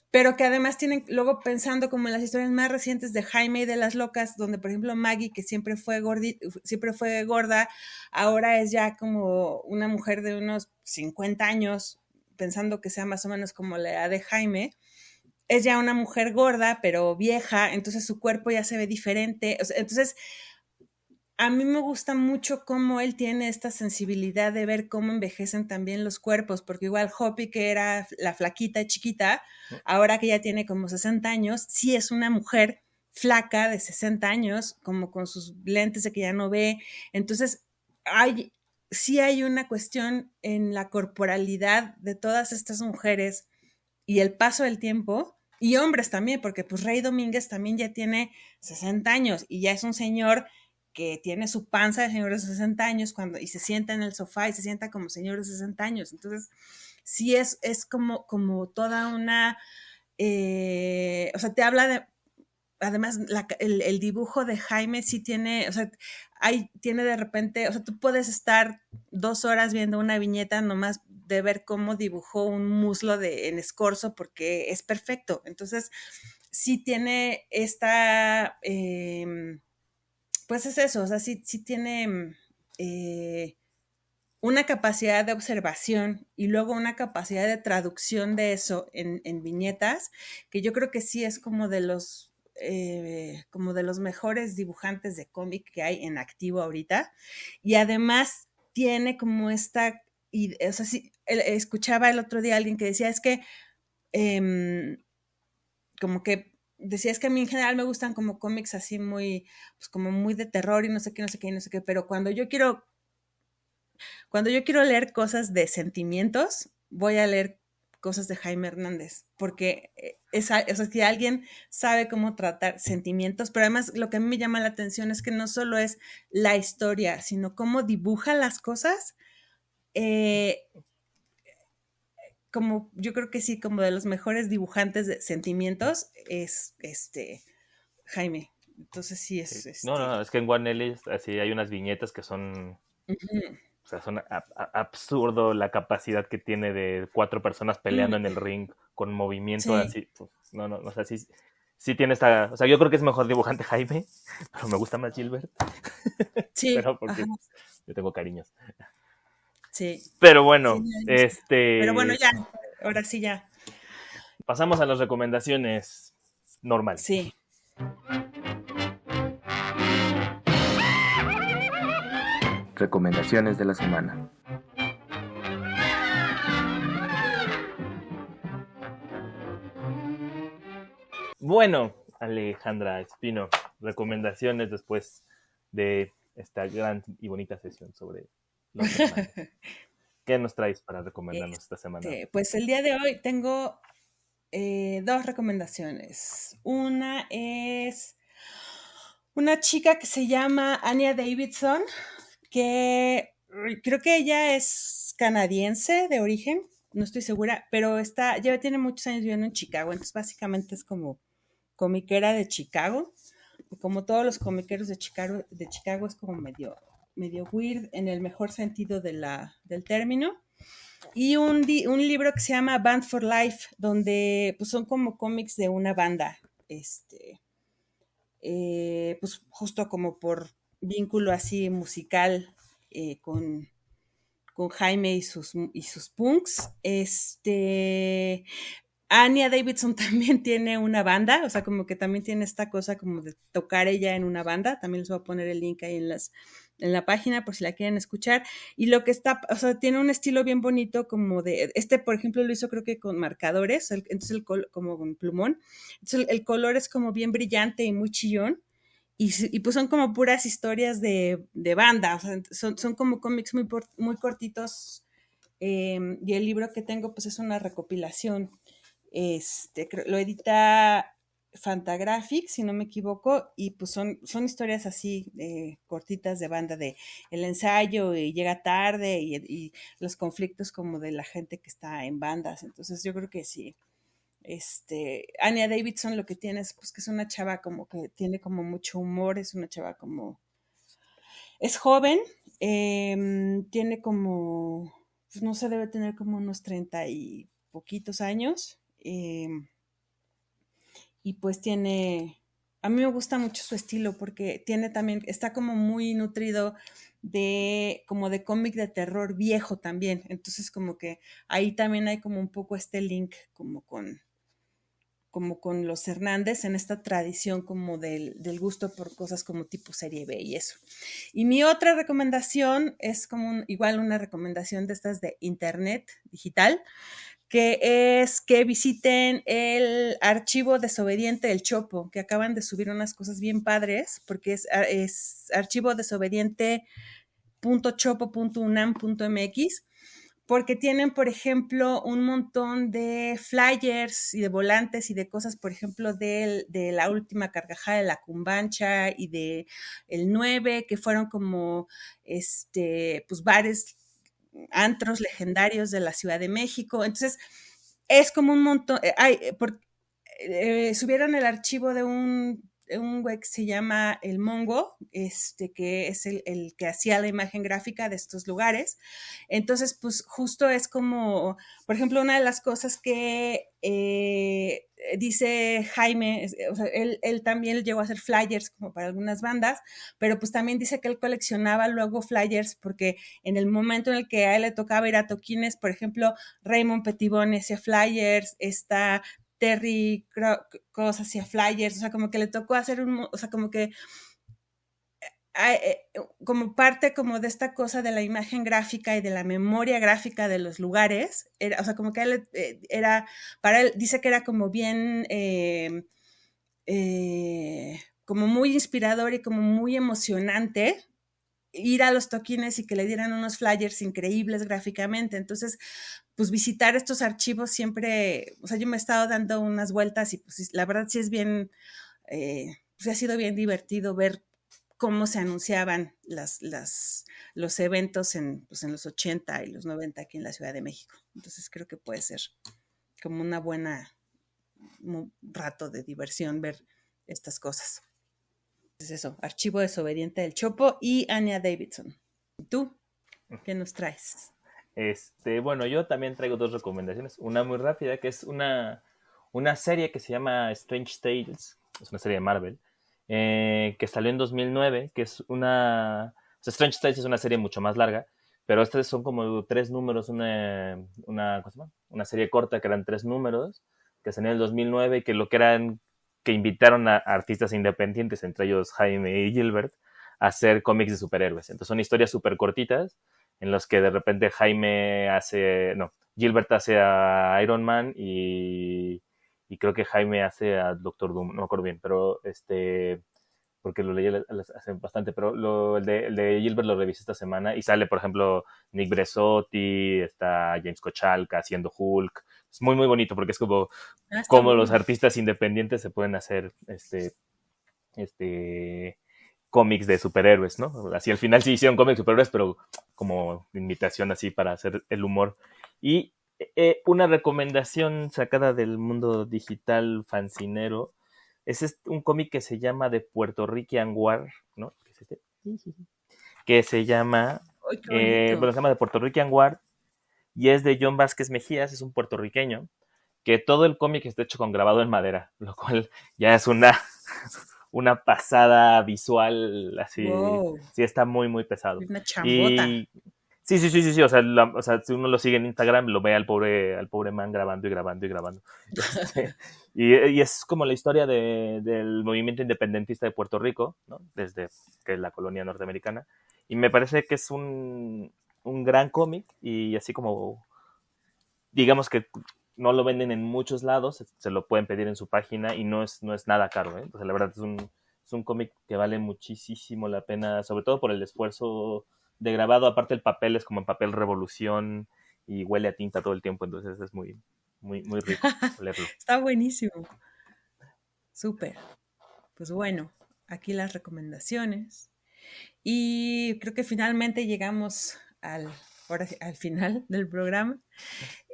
Speaker 3: pero que además tienen, luego pensando como en las historias más recientes de Jaime y de las Locas, donde por ejemplo Maggie, que siempre fue gorda, ahora es ya como una mujer de unos 50 años, pensando que sea más o menos como la edad de Jaime, es ya una mujer gorda, pero vieja, entonces su cuerpo ya se ve diferente, o sea, entonces a mí me gusta mucho cómo él tiene esta sensibilidad de ver cómo envejecen también los cuerpos, porque igual Hopi, que era la flaquita chiquita, ahora que ya tiene como 60 años, sí es una mujer flaca de 60 años, como con sus lentes de que ya no ve. Entonces, sí hay una cuestión en la corporalidad de todas estas mujeres y el paso del tiempo, y hombres también, porque pues Rey Domínguez también ya tiene 60 años y ya es un señor que tiene su panza de señor de 60 años y se sienta en el sofá y se sienta como señor de 60 años. Entonces, sí es como toda una, o sea, te habla de, además, el dibujo de Jaime sí tiene, o sea, tiene de repente, o sea, tú puedes estar 2 horas viendo una viñeta nomás de ver cómo dibujó un muslo en escorzo porque es perfecto. Entonces, sí tiene esta, pues es eso, o sea, sí tiene una capacidad de observación y luego una capacidad de traducción de eso en viñetas, que yo creo que sí es como de los mejores dibujantes de cómic que hay en activo ahorita. Y además tiene como esta, o sea, sí, escuchaba el otro día a alguien que decía, es que como que decía, es que a mí en general me gustan como cómics así muy, pues como muy de terror y no sé qué, no sé qué, no sé qué, pero cuando yo quiero leer cosas de sentimientos, voy a leer cosas de Jaime Hernández, porque o sea, que alguien sabe cómo tratar sentimientos, pero además lo que a mí me llama la atención es que no solo es la historia, sino cómo dibuja las cosas, como yo creo que sí, como de los mejores dibujantes de sentimientos es Jaime. Entonces sí es
Speaker 2: No, es que en One Ellis así hay unas viñetas que son,
Speaker 3: uh-huh.
Speaker 2: o sea, son absurdo la capacidad que tiene de 4 personas peleando en el ring con movimiento
Speaker 3: Sí.
Speaker 2: así. No, o sea, sí tiene esta, o sea, yo creo que es mejor dibujante Jaime, pero me gusta más Gilbert.
Speaker 3: Sí,
Speaker 2: Pero porque
Speaker 3: ajá,
Speaker 2: yo tengo cariños.
Speaker 3: sí,
Speaker 2: Pero
Speaker 3: sí,
Speaker 2: bueno,
Speaker 3: pero bueno, ya, ahora sí ya.
Speaker 2: pasamos a las recomendaciones normal.
Speaker 3: Sí.
Speaker 1: Recomendaciones de la semana.
Speaker 2: Bueno, Alejandra Espino, recomendaciones después de esta gran y bonita sesión sobre los Hernández. ¿Qué nos traes para recomendarnos esta semana?
Speaker 3: Pues el día de hoy tengo 2 recomendaciones. Una es una chica que se llama Anya Davidson, que creo que ella es canadiense de origen, no estoy segura, pero tiene muchos años viviendo en Chicago, entonces básicamente es como comiquera de Chicago. Como todos los comiqueros de Chicago es como medio weird en el mejor sentido del término. Y un libro que se llama Band for Life, donde pues son como cómics de una banda, pues justo como por vínculo así musical con Jaime y sus punks. Anya Davidson también tiene una banda, o sea, como que también tiene esta cosa como de tocar ella en una banda. También les voy a poner el link ahí la página por si la quieren escuchar. Y lo que está, o sea, tiene un estilo bien bonito como de, por ejemplo, lo hizo creo que con marcadores, entonces como con plumón. Entonces el color es como bien brillante y muy chillón. Y pues son como puras historias de banda, o sea, son como cómics muy cortitos. Y el libro que tengo pues es una recopilación. Lo edita Fantagraphics, si no me equivoco, y pues son historias así cortitas de banda, de el ensayo y llega tarde y los conflictos como de la gente que está en bandas. Entonces yo creo que sí. Anya Davidson lo que tiene es pues que es una chava como que tiene como mucho humor, es una chava como, es joven, tiene como, pues no sé, debe tener como unos 30 y poquitos años, y pues a mí me gusta mucho su estilo porque tiene también, está como muy nutrido como de cómic de terror viejo también, entonces como que ahí también hay como un poco este link como con los Hernández en esta tradición como del gusto por cosas como tipo serie B y eso. Y mi otra recomendación es como igual una recomendación de estas de internet digital, que es que visiten el archivo desobediente del Chopo, que acaban de subir unas cosas bien padres, porque es archivo desobediente.chopo.unam.mx, porque tienen, por ejemplo, un montón de flyers y de volantes y de cosas, por ejemplo, de la última carcajada de la Cumbancha y de el 9, que fueron como, pues bares, antros legendarios de la Ciudad de México. Entonces, es como un montón, subieron el archivo de un güey que se llama El Mongo, que es el que hacía la imagen gráfica de estos lugares. Entonces, pues justo es como, por ejemplo, una de las cosas que dice Jaime, o sea, él también llegó a hacer flyers como para algunas bandas, pero pues también dice que él coleccionaba luego flyers porque en el momento en el que a él le tocaba ir a toquines, por ejemplo, Raymond Pettibone hacía flyers, Terry Cross hacía flyers, o sea, como que le tocó hacer o sea, como que como parte como de esta cosa de la imagen gráfica y de la memoria gráfica de los lugares, o sea, como que él para él dice que era como bien, como muy inspirador y como muy emocionante ir a los toquines y que le dieran unos flyers increíbles gráficamente. Entonces, pues visitar estos archivos siempre, o sea, yo me he estado dando unas vueltas y pues la verdad sí es bien, pues ha sido bien divertido ver cómo se anunciaban los eventos pues en los 80 y los 90 aquí en la Ciudad de México. Entonces creo que puede ser como una buena rato de diversión ver estas cosas. Entonces eso, Archivo desobediente del Chopo y Anya Davidson. ¿Y tú? ¿Qué nos traes?
Speaker 2: Bueno, yo también traigo dos recomendaciones. Una muy rápida, que es una serie que se llama Strange Tales. Es una serie de Marvel, que salió en 2009, que es una... O sea, Strange Tales es una serie mucho más larga, pero estas son como 3 números, ¿cómo se llama? Una serie corta que eran 3 números, que salió en el 2009 y que invitaron a artistas independientes, entre ellos Jaime y Gilbert, a hacer cómics de superhéroes. Entonces son historias súper cortitas, en los que de repente Gilbert hace a Iron Man y creo que Jaime hace a Doctor Doom, no me acuerdo bien, pero porque lo leí hace bastante, pero el de Gilbert lo revisé esta semana y sale, por ejemplo, Nick Bresotti, está James Kochalka haciendo Hulk. Es muy, muy bonito porque es como los artistas independientes se pueden hacer cómics de superhéroes, ¿no? Así al final sí hicieron cómics de superhéroes, pero como invitación así para hacer el humor. Y una recomendación sacada del mundo digital fancinero es un cómic que se llama The Puerto Rican War, ¿no? Que se llama se llama The Puerto Rican War y es de John Vázquez Mejías, es un puertorriqueño, que todo el cómic está hecho con grabado en madera, lo cual ya es una pasada visual, así, wow. Sí, está muy, muy pesado.
Speaker 3: Una chambota.
Speaker 2: Y sí, o sea, si uno lo sigue en Instagram, lo ve al pobre man grabando y grabando y grabando. y es como la historia del movimiento independentista de Puerto Rico, ¿no? Desde que es la colonia norteamericana, Y me parece que es un gran cómic y así como, digamos que no lo venden en muchos lados, se lo pueden pedir en su página y no es nada caro, ¿eh? Entonces, la verdad es un cómic que vale muchísimo la pena, sobre todo por el esfuerzo de grabado. Aparte el papel es como papel revolución y huele a tinta todo el tiempo, entonces es muy, muy, muy rico leerlo.
Speaker 3: Está buenísimo. Súper. Pues bueno, aquí las recomendaciones. Y creo que finalmente llegamos ahora sí, al final del programa.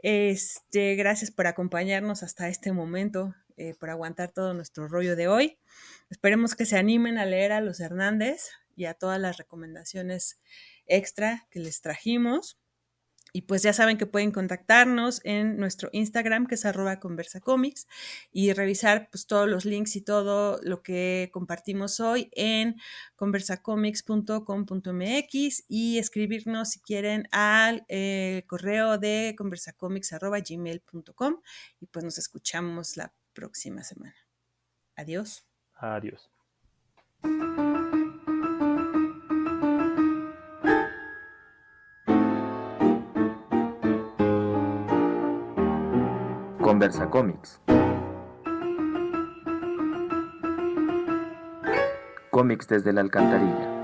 Speaker 3: Gracias por acompañarnos hasta este momento, por aguantar todo nuestro rollo de hoy. Esperemos que se animen a leer a los Hernández y a todas las recomendaciones extra que les trajimos. Y pues ya saben que pueden contactarnos en nuestro Instagram, que es @conversacomics, y revisar pues todos los links y todo lo que compartimos hoy en conversacomics.com.mx y escribirnos si quieren al correo de conversacomics@gmail.com. Y pues nos escuchamos la próxima semana. Adiós.
Speaker 2: Adiós.
Speaker 1: Conversa Comics. Cómics desde la alcantarilla.